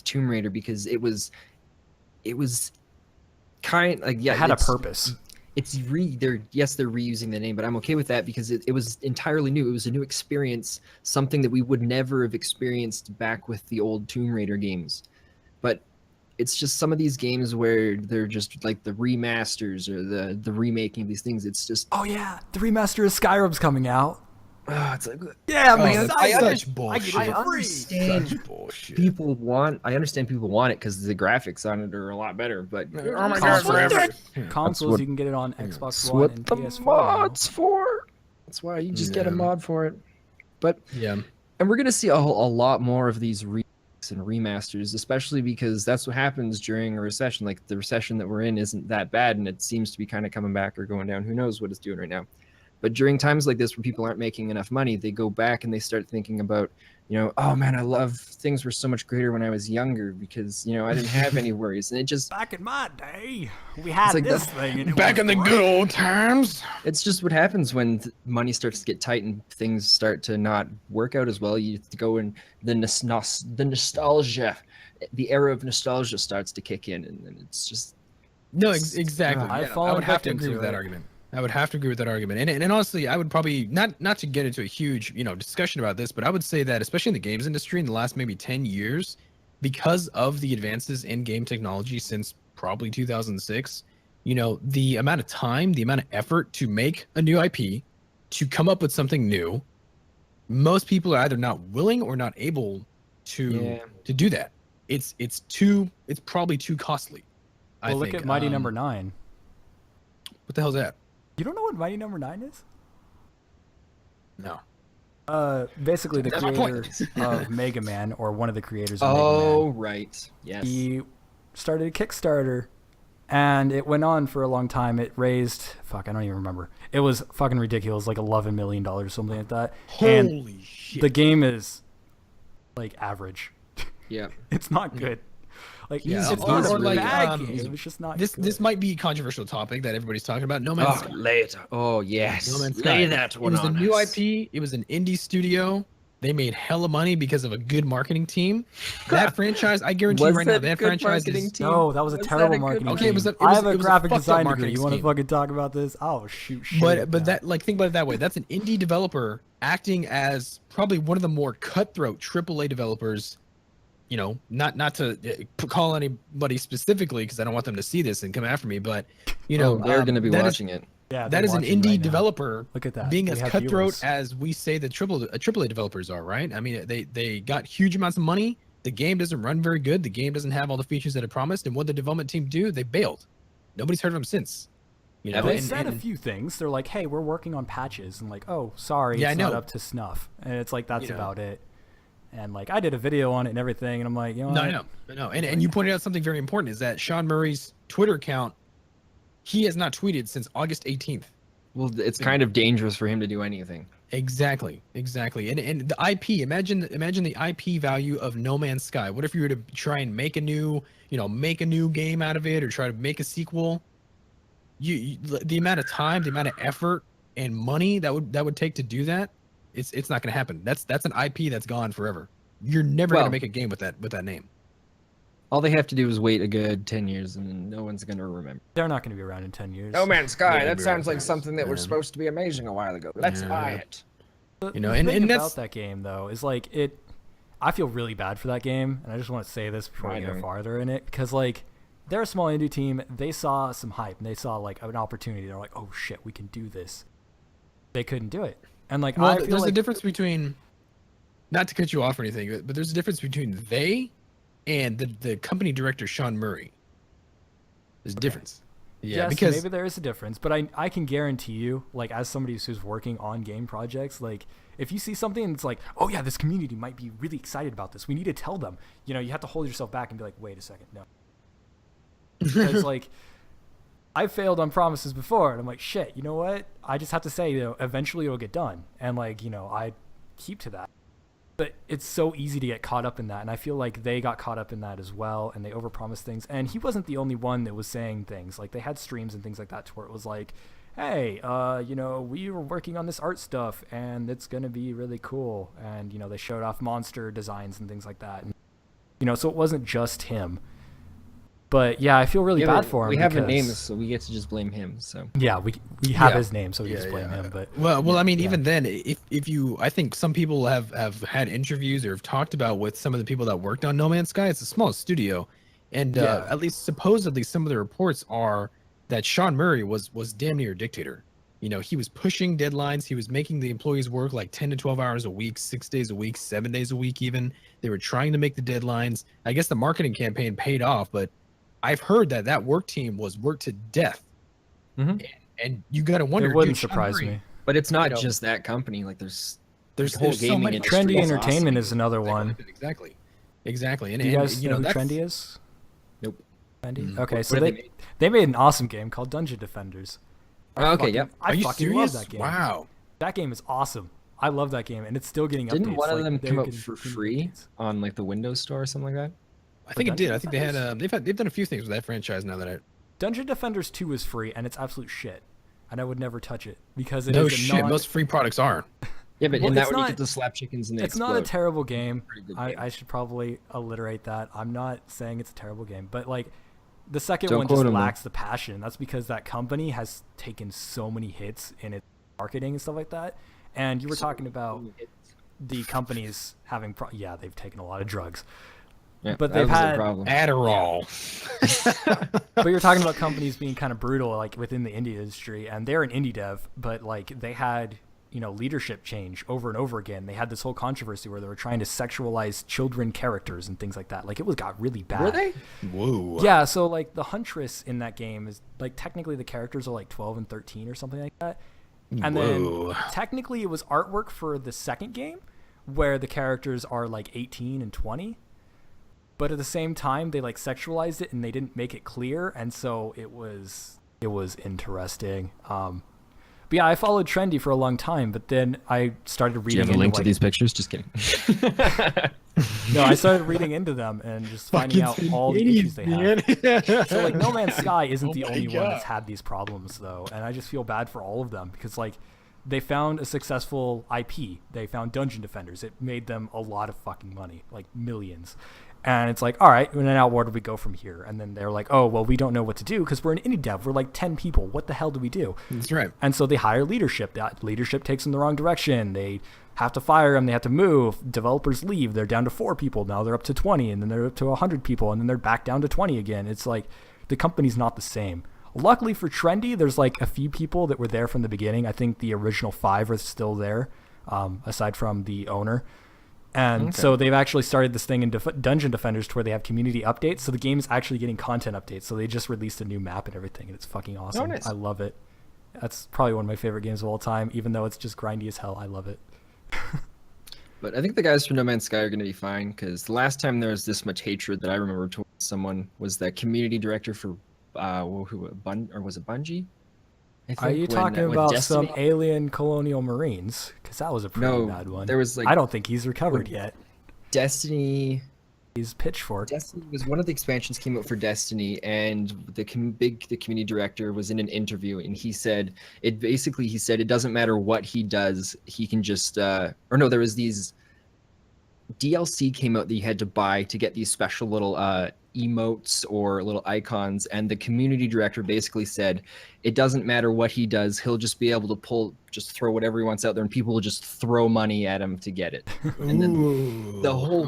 Tomb Raider because it was kind like It had a purpose. They're reusing the name, but I'm okay with that because it was entirely new. It was a new experience, something that we would never have experienced back with the old Tomb Raider games. But it's just some of these games where they're just like the remasters or the remaking of these things. It's just Oh yeah, the remaster of Skyrim's coming out. it's like Yeah, Oh, man. that's I such bullshit. I understand Such bullshit. I understand people want it because the graphics on it are a lot better. But Oh my Consoles. god, forever. Consoles, what- you can get it on Xbox that's One what and the PS4. mods for. That's why you just get a Yeah. mod for it. But Yeah. and we're gonna see a lot more of these remakes and remasters, especially because that's what happens during a recession. Like the recession that we're in isn't that bad, and it seems to be kind of coming back or going down. Who knows what it's doing right now? But during times like this where people aren't making enough money, they go back and they start thinking about, oh man, I love things were so much greater when I was younger because I didn't have any worries, and it just Back in my day, we had like this the- thing. And it Back was in the great. good old times. it's just what happens when money starts to get tight and things start to not work out as well. You have to go in the nostalgia, the era of nostalgia starts to kick in, and then it's just No, exactly. I've Yeah, I fallen would have to victim agree to with that it. argument. I would have to agree with that argument. And honestly, I would probably not to get into a huge, discussion about this, but I would say that especially in the games industry in the last maybe 10 years, because of the advances in game technology since probably 2006, the amount of time, the amount of effort to make a new IP, to come up with something new, most people are either not willing or not able to do that. It's probably too costly. Well, look at Mighty Number 9. What the hell's that? You don't know what Mighty Number 9 is? No. Basically the That's my point. creator of Mega Man, or one of the creators of oh Mega Man. right, yes. He started a Kickstarter, and it went on for a long time. It raised, I don't even remember. It was fucking ridiculous, like $11 million or something like that. And Holy shit. the game is like average. Yeah. It's not good. Like Yeah, it's or- not or a like, bad game. It's just not this good. this might be a controversial topic that everybody's talking about. No Man's Sky. later. Oh yes. No Man's Lay Sky. that It one was a on new us. IP. It was an indie studio. They made hella money because of a good marketing team. That franchise, I guarantee you Was right now, that that good franchise marketing is. team? No, that was a Was that terrible a good marketing Okay, team. it was a- I have it a was a graphic fucked up design degree. marketing You want to scheme. fucking talk about this? Oh shoot! shit But now. that, like, think about it that way. That's an indie developer acting as probably one of the more cutthroat AAA developers. Not to call anybody specifically because I don't want them to see this and come after me, but They're going to be that is- watching it. yeah, that they're is an watching indie right now. developer Look at that. being We as have cutthroat viewers. as we say the AAA developers are, right? I mean, they got huge amounts of money. The game doesn't run very good. The game doesn't have all the features that it promised. And what the development team do, they bailed. Nobody's heard of them since. You Yeah, know, They and, said a and, few things. They're like, "Hey, we're working on patches," and like, "Oh, sorry, Yeah, I it's not know. up to snuff." And it's like that's You know. about it. And like, I did a video on it and everything, and I'm like, you know No, what? I know. And you pointed out something very important is that Sean Murray's Twitter account, he has not tweeted since August 18th. Well, it's kind of dangerous for him to do anything. Exactly. And the IP, imagine the IP value of No Man's Sky. What if you were to try and make a new game out of it, or try to make a sequel? The amount of time, the amount of effort and money that would take to do that, it's not going to happen. That's an IP that's gone forever. You're never going to Well- make a game with that name. All they have to do is wait a good 10 years, and then no one's gonna remember. They're not going to be around in 10 years. No Man's Sky. Yeah, That be sounds right like back. something that was Yeah. supposed to be amazing a while ago. Let's Yeah. buy it. The, You know, the and- thing and about that's- that game though is like it. I feel really bad for that game, and I just want to say this before I we go don't. farther in it, because like they're a small indie team. They saw some hype and they saw like an opportunity. They're like, "Oh shit, we can do this." They couldn't do it, and like Well, I feel there's like a difference between, not to cut you off or anything, but there's a difference between they and the company director Sean Murray. There's a difference. Yeah, yes, because maybe there is a difference, but I can guarantee you, like as somebody who's working on game projects, like if you see something and it's like, oh yeah, this community might be really excited about this, we need to tell them. You know, you have to hold yourself back and be like, wait a second, no. Because like I failed on promises before, and I'm like, shit, you know what? I just have to say, you know, eventually it'll get done, and like, you know, I keep to that. But it's so easy to get caught up in that, and I feel like they got caught up in that as well, and they overpromised things. And he wasn't the only one that was saying things. Like they had streams and things like that to where it was like, hey, you know, we were working on this art stuff, and it's gonna be really cool. And you know, they showed off monster designs and things like that. And, you know, so it wasn't just him. But yeah, I feel really Yeah, bad but for him. We have a name, because- so we get to just blame him. So Yeah, we have Yeah. his name, so we just blame him. But well, I mean, yeah. even then, if you, I think some people have had interviews or have talked about with some of the people that worked on No Man's Sky. It's a small studio, and Yeah. at least supposedly some of the reports are that Sean Murray was damn near a dictator. You know, he was pushing deadlines. He was making the employees work like 10 to 12 hours a week, 6 days a week, 7 days a week even. They were trying to make the deadlines. I guess the marketing campaign paid off, but I've heard that work team was worked to death. Mhm. And you got to wonder, it wouldn't dude, Sean surprise Murray, me. But it's not know. just that company. Like there's There's the whole so gaming many industry Trendy is Entertainment awesome. is another one. Exactly. And Do you guys you know who that's- Trendy is? Nope. Trendy? Mm. Okay, What so have they they made? they made an awesome game called Dungeon Defenders. Oh, okay, yep. I Are you fucking serious? love that game. Wow. That game is awesome. I love that game, and it's still getting Didn't updates. one of like, them they're come out getting for continual free updates. on like the Windows Store or something like that? I think it did. Dungeon I think they had Defenders? they've done a few things with that franchise now that I Dungeon Defenders 2 is free, and it's absolute shit. And I would never touch it because it no is a shit. non- Most free products are. Yeah, but Well, in that it's one you not- get the slap chickens and they It's not a explode. terrible game. Pretty good game. I should probably alliterate that. I'm not saying it's a terrible game, but like the second Don't one quote just him, though. lacks the passion. That's because that company has taken so many hits in its marketing and stuff like that. And you were talking about the companies having yeah, they've taken a lot of drugs. Yeah, but that they've was their had- problem. Adderall. But you're talking about companies being kind of brutal, like within the indie industry, and they're an indie dev, but like they had, you know, leadership change over and over again. They had this whole controversy where they were trying to sexualize children characters and things like that. Like it got really bad. Were they? Whoa. Yeah, so like the Huntress in that game is like technically the characters are like 12 and 13 or something like that. And Whoa. then technically it was artwork for the second game where the characters are like 18 and 20. But at the same time they like sexualized it and they didn't make it clear, and so it was interesting. But yeah, I followed Trendy for a long time, but then I started Do reading you have a into, link to like- these pictures? Just kidding. No, I started reading into them and just finding out all the issues they have. So like No Man's Sky isn't the Oh my only one that's God. had these problems though, and I just feel bad for all of them because like they found a successful IP. They found Dungeon Defenders. It made them a lot of fucking money, like millions. And it's like, all right, and now where do we go from here? And then they're like, oh, well, we don't know what to do because we're an indie dev. We're like 10 people. What the hell do we do? That's right. And so they hire leadership. That leadership takes them the wrong direction. They have to fire them. They have to move. Developers leave. They're down to 4 people. Now they're up to 20, and then they're up to 100 people, and then they're back down to 20 again. It's like the company's not the same. Luckily for Trendy, there's like a few people that were there from the beginning. I think the original 5 are still there, aside from the owner. And Okay. so they've actually started this thing in Dungeon Defenders to where they have community updates. So the game is actually getting content updates. So they just released a new map and everything, and it's fucking awesome. nice. I love it. That's probably one of my favorite games of all time, even though it's just grindy as hell. I love it. But I think the guys from No Man's Sky are going to be fine because the last time there was this much hatred that I remember towards someone was that community director for was it Bungie? I Are you when talking about Destiny- some alien colonial marines? Because that was a pretty No, bad one. there was like I don't think he's recovered yet. Destiny. He's Pitchfork. Destiny was one of the expansions came out for Destiny, and the community director was in an interview, and he said he said it doesn't matter what he does, he can just or no, there was these DLC came out that you had to buy to get these special little emotes or little icons, and the community director basically said it doesn't matter what he does, he'll just be able to throw whatever he wants out there, and people will just throw money at him to get it. And then Ooh. the whole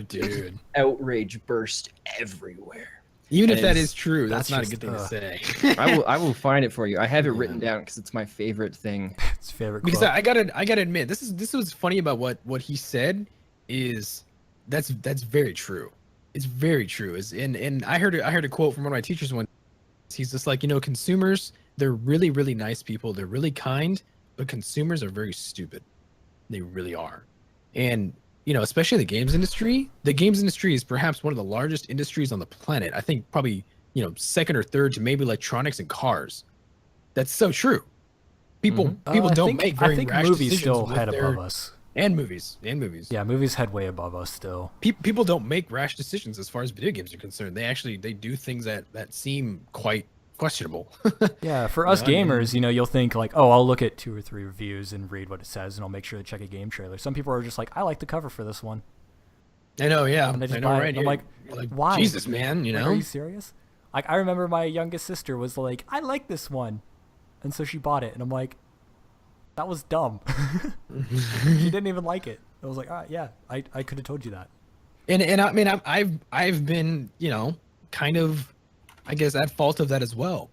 dude. outrage burst everywhere. Even if And that it's- is true, that's not a just, good thing to say. I will find it for you. I have it written down because it's my favorite thing. His favorite Because quote. I gotta admit, this was funny about what he said is that's very true. It's very true. And I heard a quote from one of my teachers once. He's just like, consumers, they're really, really nice people. They're really kind, but consumers are very stupid. They really are. And especially the games industry. The games industry is perhaps one of the largest industries on the planet. I think probably second or third to maybe electronics and cars. That's so true. People I don't think- make very I think rash movies decisions still with head their- above us. And movies. Yeah, movies head way above us still. People don't make rash decisions as far as video games are concerned. They do things that seem quite questionable. Yeah, for us I mean- gamers, you'll think like, oh, I'll look at 2 or 3 reviews and read what it says, and I'll make sure to check a game trailer. Some people are just like, I like the cover for this one. I know, yeah. And they just I know, buy it, right? and I'm like, You're like, why? Jesus, man, Like, are you serious? Like, I remember my youngest sister was like, I like this one. And so she bought it, and I'm like, that was dumb. She didn't even like it. I was like, yeah, I could have told you that. And I mean, I've been, kind of, I guess, at fault of that as well.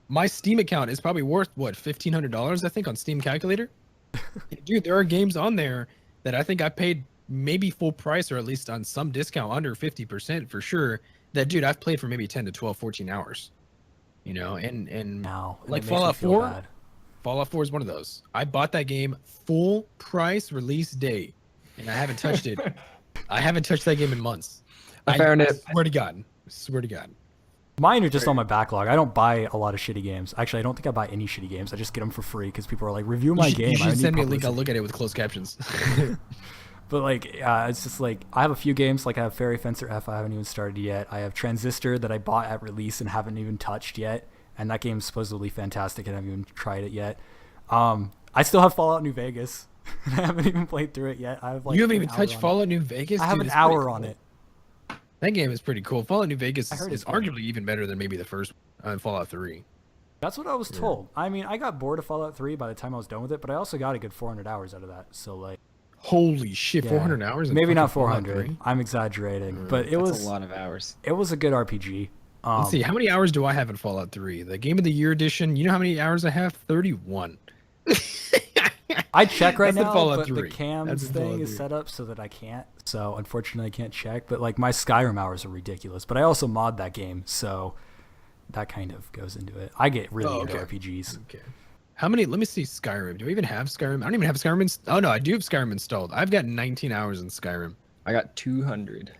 My Steam account is probably worth what, $1,500, I think, on Steam Calculator. Dude, there are games on there that I think I paid maybe full price or at least on some discount under 50% for sure. That dude, I've played for maybe 10 to 12, 14 hours. And Now, and like it makes me Fallout feel 4, bad. Fallout 4 is one of those. I bought that game full price release day, and I haven't touched it. I haven't touched that game in months. I found it. Swear to God. Swear to God. Mine are just on my backlog. I don't buy a lot of shitty games. Actually, I don't think I buy any shitty games. I just get them for free because people are like, review my game. You I should need send me a link. publicity. I'll look at it with closed captions. But like, it's just like I have a few games. Like I have Fairy Fencer F. I haven't even started yet. I have Transistor that I bought at release and haven't even touched yet. And that game's supposedly fantastic, and I haven't even tried it yet. I still have Fallout New Vegas. I haven't even played through it yet. I have like You haven't an even hour touched on it. Fallout New Vegas? I have Dude, an it's pretty hour on cool. it. That game is pretty cool. Fallout New Vegas I heard is it's good. arguably even better than maybe the first Fallout 3. That's what I was told. I mean, I got bored of Fallout 3 by the time I was done with it, but I also got a good 400 hours out of that. So like, Holy shit, yeah. 400 hours? in Maybe not fucking Fallout 400. 3? I'm exaggerating, but it That's was a lot of hours. it was a good RPG. Let's see, how many hours do I have in Fallout 3? The Game of the Year edition, you know how many hours I have? 31. I check right That's in now, Fallout but 3. the cams That's in thing Fallout is 3. set up so that I can't. So unfortunately, I can't check. But like my Skyrim hours are ridiculous. But I also mod that game, so that kind of goes into it. I get really into RPGs. Okay. How many? Let me see Skyrim. Do I even have Skyrim? I don't even have Skyrim. Oh no, I do have Skyrim installed. I've got 19 hours in Skyrim. I got 200.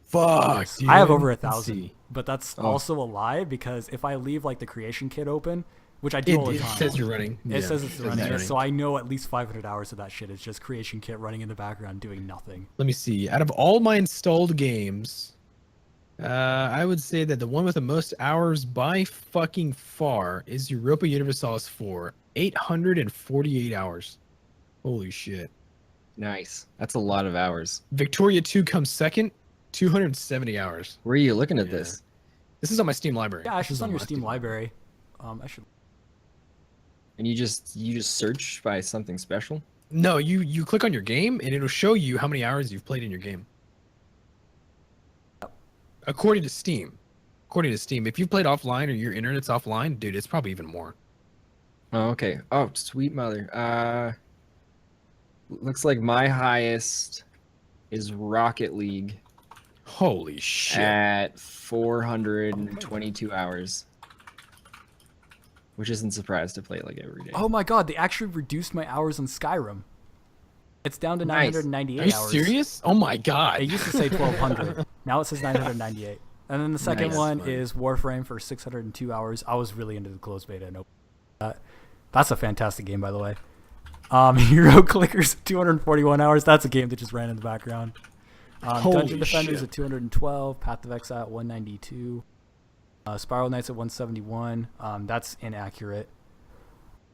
Fuck. I have dude. over Let's 1,000, see. but that's Oh. also a lie because if I leave like the creation kit open, which I do all the It time, says you're running. it says it's running. running. So I know at least 500 hours of that shit is just creation kit running in the background doing nothing. Let me see. Out of all my installed games, I would say that the one with the most hours by fucking far is Europa Universalis 4. 848 hours. Holy shit. Nice. That's a lot of hours. Victoria 2 comes second. 270 hours. Where are you looking at Yeah. this? This is on my Steam library. Yeah, This it's is on your my Steam library. I should. And you just search by something special? No, you click on your game and it'll show you how many hours you've played in your game. According to Steam. According to Steam, if you've played offline or your internet's offline, dude, it's probably even more. Oh, okay. Oh, sweet mother. Looks like my highest is Rocket League Holy shit. at 422 hours. Which isn't surprised to play like every day. Oh my god, they actually reduced my hours on Skyrim. It's down to Nice. 998 Are you hours. serious? Oh my god. It used to say 1200. Now it says 998. And then the second Nice. one Funny. is Warframe for 602 hours. I was really into the closed beta. Nope. That's a fantastic game, by the way. Hero Clickers, 241 hours. That's a game that just ran in the background. Holy Dungeon Defenders shit. at 212. Path of Exile at 192. Spiral Knights at 171. That's inaccurate.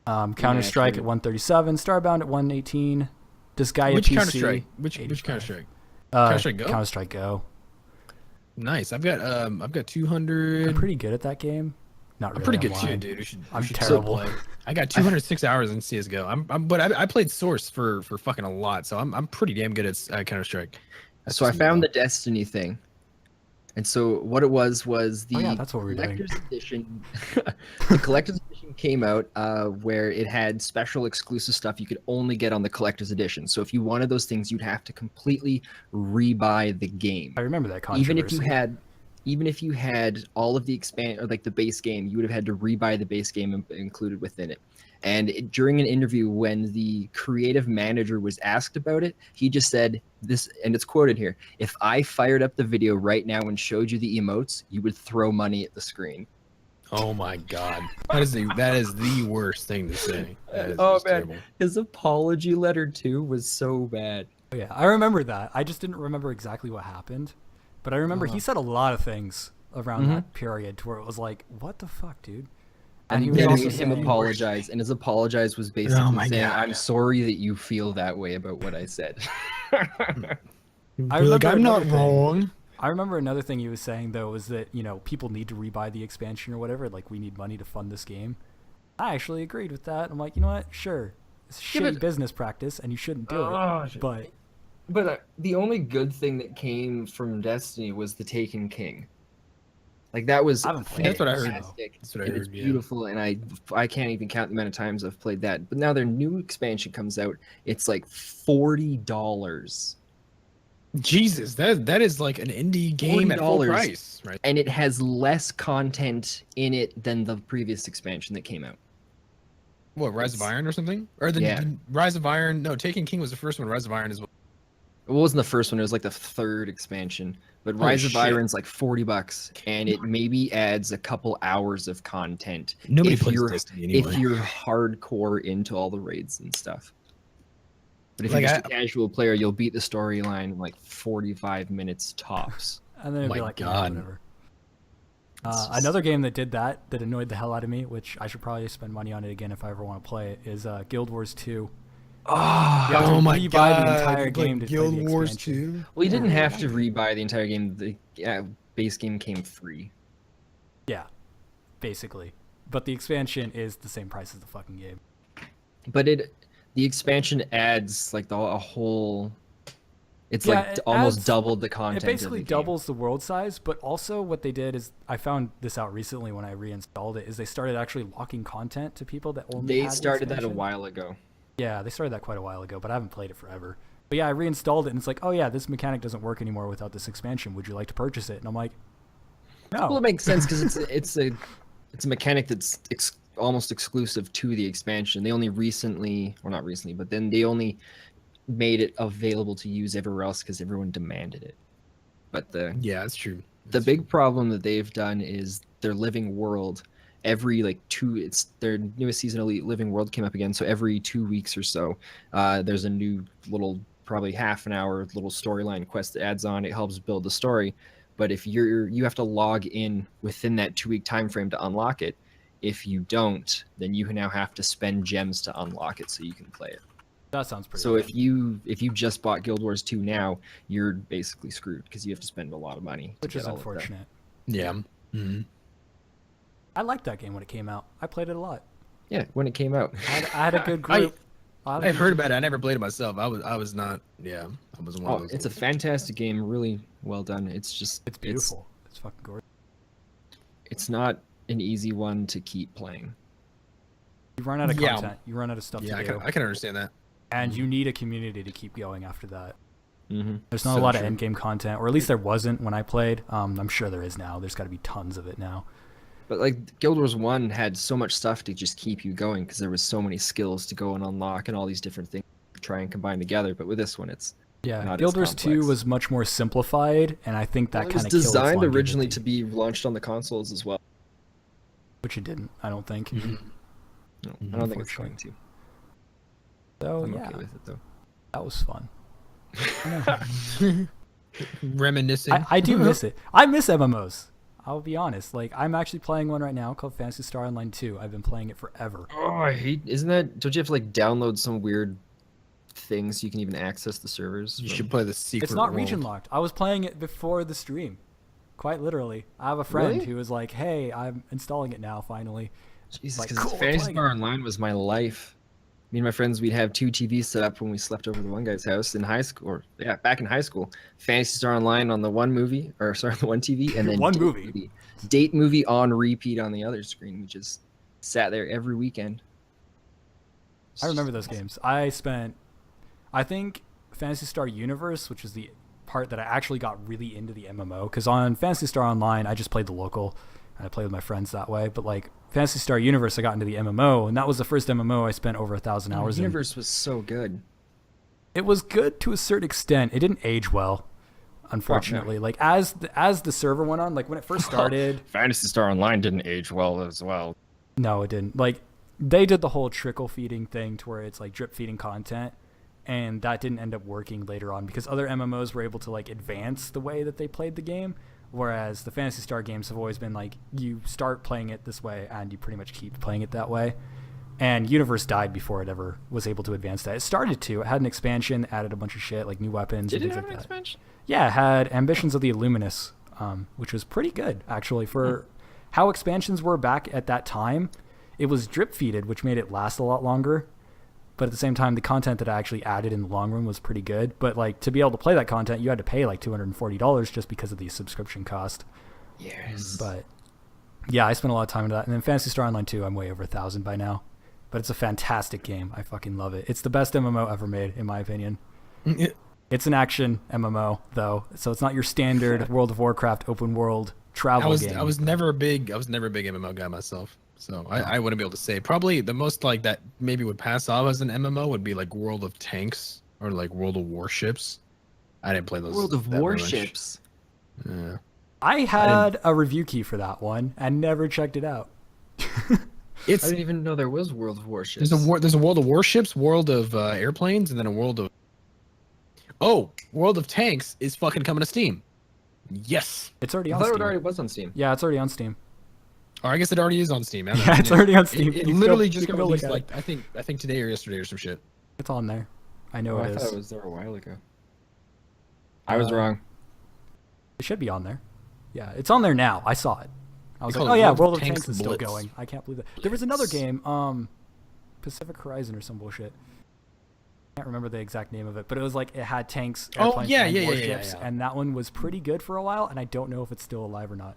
Counter-Strike at 137. Starbound at 118. Disgaea Which PC. Counter-Strike? Which 85. Counter-Strike? Counter-Strike Go? Counter-Strike Go. Nice. I've got 200. I'm pretty good at that game. Not really. I'm pretty good lying. too, dude. We should, I'm we should terrible. play. I got 206 hours in CS:GO. But I played Source for fucking a lot, so I'm pretty damn good at Counter Strike. So I found the Destiny thing. And so what it was the Oh, yeah, that's what we're doing. collector's edition. The collector's edition came out where it had special exclusive stuff you could only get on the collector's edition. So if you wanted those things, you'd have to completely rebuy the game. I remember that controversy. Even if you had all of the the base game, you would have had to rebuy the base game included within it. And during an interview, when the creative manager was asked about it, he just said this, and it's quoted here: "If I fired up the video right now and showed you the emotes, you would throw money at the screen." Oh my god, that is the worst thing to say. That is Oh, just man. terrible. His apology letter too was so bad. Oh, yeah, I remember that. I just didn't remember exactly what happened. But I remember he said a lot of things around that period to where it was like, what the fuck, dude? And he he was made also him saying- apologize, and his apologize was Oh basically my saying, God. "I'm sorry that you feel that way about what I said." I You're like, remember I'm not another thing. wrong. I remember another thing he was saying, though, was that, people need to rebuy the expansion or whatever. Like, we need money to fund this game. I actually agreed with that. I'm like, you know what? Sure. It's Yeah, shitty but- business practice, and you shouldn't do it. But But the only good thing that came from Destiny was the Taken King. Like that was I haven't played That's what I heard. fantastic. That's what I and it's heard, yeah. beautiful, and I can't even count the amount of times I've played that. But now their new expansion comes out. It's like $40, Jesus, that is like an indie game at full $40. price, right? and it has less content in it than the previous expansion that came out. What, Rise of Iron or something? Or Yeah. the Rise of Iron? No, Taken King was the first one. Rise of Iron is It wasn't the first one; it was like the third expansion. But Holy Rise of shit. Iron's like $40, and it maybe adds a couple hours of content. nobody if plays you're Destiny anyway. if you're hardcore into all the raids and stuff. But if Like, you're just a casual player, you'll beat the storyline in like 45 minutes tops. and then it'd be My like, God. whatever. It's just- Another game that did that annoyed the hell out of me, which I should probably spend money on it again if I ever want to play it, is Guild Wars 2. You have to Oh my rebuy god! the entire like game to play Guild the Wars expansion. 2. Well, you didn't have to rebuy the entire game. The base game came free. Yeah, basically. But the expansion is the same price as the fucking game. But the expansion adds like a whole. It's Yeah, like it almost adds- doubled the It content. basically of the game. doubles the world size, but also what they did is, I found this out recently when I reinstalled it, is they started actually locking content to people that only They had the started that a expansion. while ago. Yeah, they started that quite a while ago, but I haven't played it forever. But yeah, I reinstalled it, and it's like, oh yeah, this mechanic doesn't work anymore without this expansion. Would you like to purchase it? And I'm like, Well, no. it makes sense because it's a mechanic that's almost exclusive to the expansion. They only recently, or not recently, but then they only made it available to use everywhere else because everyone demanded it. But Yeah, that's true. the big problem that they've done is their living world. Every it's their newest season of Living World came up again. So every 2 weeks or so, there's a new little, probably half an hour little storyline quest that adds on. It helps build the story. But if you have to log in within that 2 week time frame to unlock it. If you don't, then you now have to spend gems to unlock it so you can play it. That sounds pretty So good. if you just bought Guild Wars 2 now, you're basically screwed because you have to spend a lot of money. Which to is get all of that. unfortunate. Yeah. Mhm. I liked that game when it came out. I played it a lot. Yeah, when it came out. I had a good group. I've heard about it. I never played it myself. I was not. Yeah, I wasn't one of those. It's a fantastic game, really well done. It's just It's beautiful. It's fucking gorgeous. It's not an easy one to keep playing. You run out of Yeah. content. You run out of stuff Yeah, to do. I can understand that. And you need a community to keep going after that. There's not So a lot of true. end game content, or at least there wasn't when I played. I'm sure there is now. There's got to be tons of it now. But like Guild Wars 1 had so much stuff to just keep you going because there was so many skills to go and unlock and all these different things to try and combine together. But with this one, it's Yeah, not Guild as Wars 2 complex. was much more simplified, and I think that Well, it kind was of killed its designed longevity. originally to be launched on the consoles as well. Which it didn't, I don't think. No, I don't think it's going to. So I'm yeah, okay with it though. that was fun. Reminiscing. I do miss it. I miss MMOs. I'll be honest. Like, I'm actually playing one right now called Phantasy Star Online 2. I've been playing it forever. Oh, I hate. Isn't that? Don't you have to like download some weird things so you can even access the servers? You from- should play the secret. It's not world. region locked. I was playing it before the stream. Quite literally. I have a friend Really? who was like, hey, I'm installing it now, finally. Jesus, Like, because cool, we're Fantasy playing Star it. Online was my life. Me and my friends, we'd have 2 TVs set up when we slept over the one guy's house in high school, or yeah, back in high school. Fantasy Star Online on the one movie, or sorry, the one TV, and then One Date movie? Date movie on repeat on the other screen. We just sat there every weekend. I remember those games. I think Phantasy Star Universe, which is the part that I actually got really into the MMO, because on Phantasy Star Online, I just played the local, and I played with my friends that way. But like Phantasy Star Universe, I got into the MMO, and that was the first MMO I spent over 1,000 hours in. Universe was so good. It was good to a certain extent. It didn't age well, unfortunately. Like as the server went on, like when it first started, Fantasy Star Online didn't age well as well. no, it didn't. Like they did the whole trickle feeding thing to where it's like drip feeding content, and that didn't end up working later on because other MMOs were able to like advance the way that they played the game, whereas the Phantasy Star games have always been like you start playing it this way and you pretty much keep playing it that way. And Universe died before it ever was able to advance that. It started to. It had an expansion, added a bunch of shit like new weapons Did and it things have like an that. expansion? Yeah, it had Ambitions of the Illuminous, which was pretty good actually for how expansions were back at that time. It was drip feeded, which made it last a lot longer. But at the same time, the content that I actually added in the long run was pretty good. But like to be able to play that content, you had to pay like $240 just because of the subscription cost. Yes. But yeah, I spent a lot of time into that. And then Phantasy Star Online 2, I'm way over 1,000 by now. But it's a fantastic game. I fucking love it. It's the best MMO ever made, in my opinion. It's an action MMO though, so it's not your standard World of Warcraft open world travel game. I was never a big MMO guy myself, so I wouldn't be able to say. Probably the most like that maybe would pass off as an MMO would be like World of Tanks or like World of Warships. I didn't play those. World of that very much. Warships. Yeah. I had a review key for that one and never checked it out. I It's didn't even know there was World of Warships. there's a World of Warships, World of Airplanes, and then a World of World of Tanks is fucking coming to Steam. Yes. It's already I on thought Steam. it already was on Steam. Yeah, it's already on Steam. Or I guess it already is on Steam. Yeah, it's already on Steam. It You can literally go- just you can got go look released at like I think today or yesterday or some shit. It's on there. I know Oh, it I is. thought it was there a while ago. I was wrong. It should be on there. Yeah, it's on there now. I saw it. I was They like, call oh it yeah, World of World of Tanks Tanks is still Blitz. going. I can't believe that. There was another game, Pacific Horizon or some bullshit. I can't remember the exact name of it, but it was like it had tanks, Oh, airplanes, yeah, and yeah, yeah, warships, yeah. and that one was pretty good for a while, and I don't know if it's still alive or not.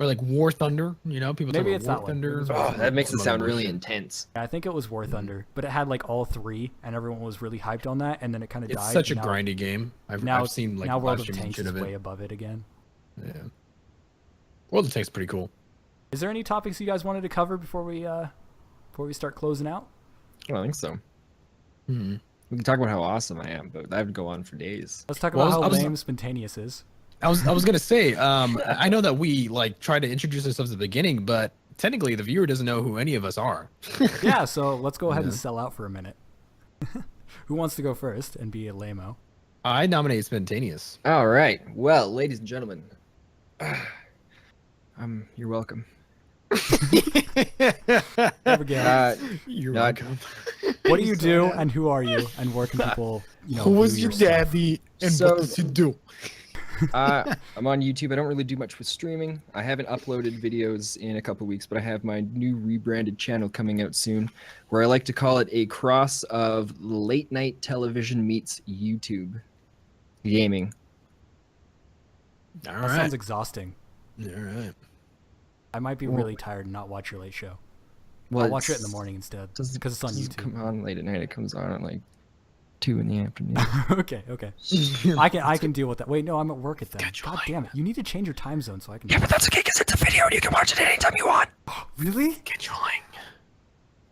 Or like War Thunder, you know, people Maybe talk it's about that War one. Thunder. Maybe Oh, that makes it Some other sound really bullshit. intense. Yeah, I think it was War Thunder, but it had like all three, and everyone was really hyped on that, and then it kind of died. It's such a and now- grindy game. Now I've seen like now World live of streams and Tanks shit is of way it. above it again. Yeah. World of Tanks is pretty cool. Is there any topics you guys wanted to cover before we start closing out? I don't think so. Hmm. We can talk about how awesome I am, but that would go on for days. Let's talk Well, about I how was- lame Spentaneous is. I was gonna say, I know that we like try to introduce ourselves at the beginning, but technically the viewer doesn't know who any of us are. Yeah, so let's go ahead and Yeah. sell out for a minute. Who wants to go first and be a lame-o? I nominate Spentaneous. All right. Well, ladies and gentlemen, you're welcome. Never get it. You're no, welcome. What do you do and who are you and where can people, Who was view your stuff? daddy and So- what does he do? I'm on YouTube. I don't really do much with streaming. I haven't uploaded videos in a couple weeks, but I have my new rebranded channel coming out soon, where I like to call it a cross of late night television meets YouTube gaming. All That right. sounds exhausting. All right. I might be really tired and not watch your late show. Well, I'll watch it in it's- the morning instead doesn't- because it's on doesn't YouTube. come on late at night. It comes on at like 2 in the afternoon. Okay. I can deal with that. Wait, no, I'm at work at that. God damn it! You need to change your time zone so I can. Yeah, but that's okay because it's a video and you can watch it anytime you want. Really? Scheduling.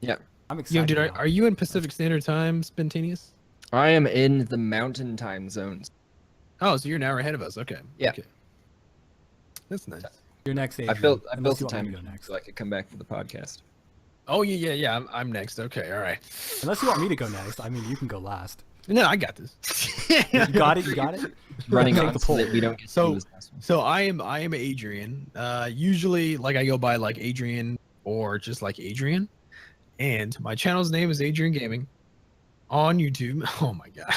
Yeah. I'm Yo, excited. dude, now. are you in Pacific Standard Time, Spentaneous? I am in the mountain time zones. Oh, so you're an hour ahead of us. Okay. Yeah. Okay. That's nice. You're next, I Adrian. built Unless the you want me time to go machine next. so I could come back for the podcast. Oh yeah. I'm next. Okay, all right. Unless you want me to go next. I mean, you can go last. No, I got this. You got it. You got it. Running Take on the so poll. that we don't get So- to lose last one. So I am Adrian. Usually like I go by like Adrian or just like Adrian. And my channel's name is Adrian Gaming on YouTube. Oh my god.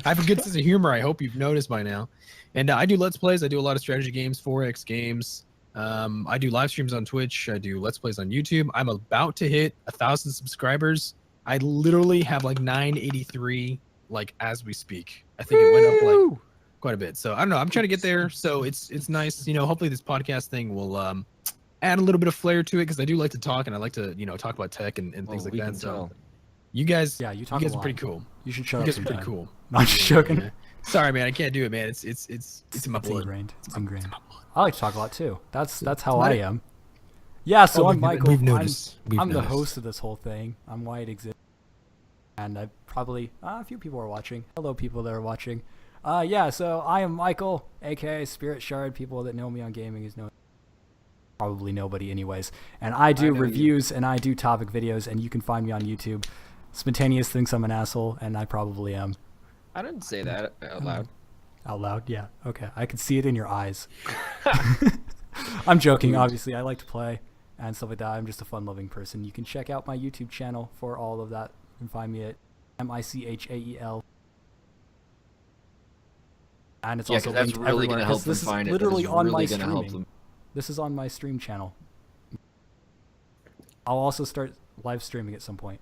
I have a good sense of humor, I hope you've noticed by now. And I do Let's Plays. I do a lot of strategy games, 4X games. I do live streams on Twitch. I do Let's Plays on YouTube. I'm about to hit 1,000 subscribers. I literally have like 983 like as we speak. I think it went up like quite a bit. So I don't know. I'm trying to get there. So it's nice. You know, hopefully this podcast thing will add a little bit of flair to it because I do like to talk and I like to, you know, talk about tech and things like we that. can So tell. you guys, Yeah, you you talk guys a are lot. pretty cool. You should You shut up guys are pretty sometime. cool. No, I'm just joking. Yeah. Sorry, man. I can't do it, man. It's in my It's blood. ingrained. It's It's ingrained. in my blood. I like to talk a lot too. That's how Let I it- am. Yeah, so Oh, I'm Michael. We've noticed. I'm the host of this whole thing. I'm why it exists. And I probably a few people are watching. Hello, people that are watching. Yeah, so I am Michael, aka Spirit Shard. People that know me on gaming is know probably nobody, anyways. And I do know you. reviews and I do topic videos, and you can find me on YouTube. Spentaneous thinks I'm an asshole, and I probably am. I didn't say that out loud. Out loud, yeah. Okay, I can see it in your eyes. I'm joking. Obviously, I like to play and stuff like that. I'm just a fun-loving person. You can check out my YouTube channel for all of that. You can find me at Michael. And it's Yeah, also 'cause that's linked really everywhere, gonna help 'cause them this is find it. That literally is on really my gonna help streaming. them. This is on my stream channel. I'll also start live streaming at some point.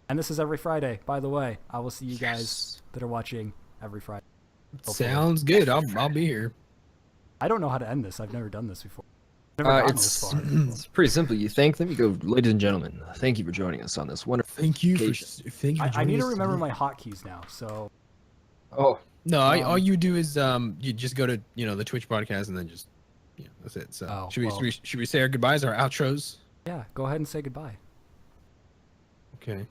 And this is every Friday, by the way. I will see you guys that are watching every Friday. Hopefully. Sounds good. I'll be here. I don't know how to end this. I've never done this before. Never gotten this far. It's pretty simple. You thank them. You go, ladies and gentlemen, thank you for joining us on this wonderful. Thank you for Occasion. thank you. For I need joining to us remember today. my hotkeys now. So Oh, No, all you do is you just go to the Twitch podcast and then just that's it. So Oh, should well. we say our goodbyes, our outros? yeah, go ahead and say goodbye. Okay.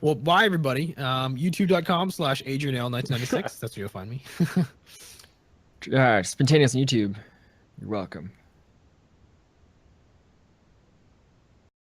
Well, bye everybody. YouTube.com/AdrianL1996. That's where you'll find me. Spontaneous on YouTube. You're welcome.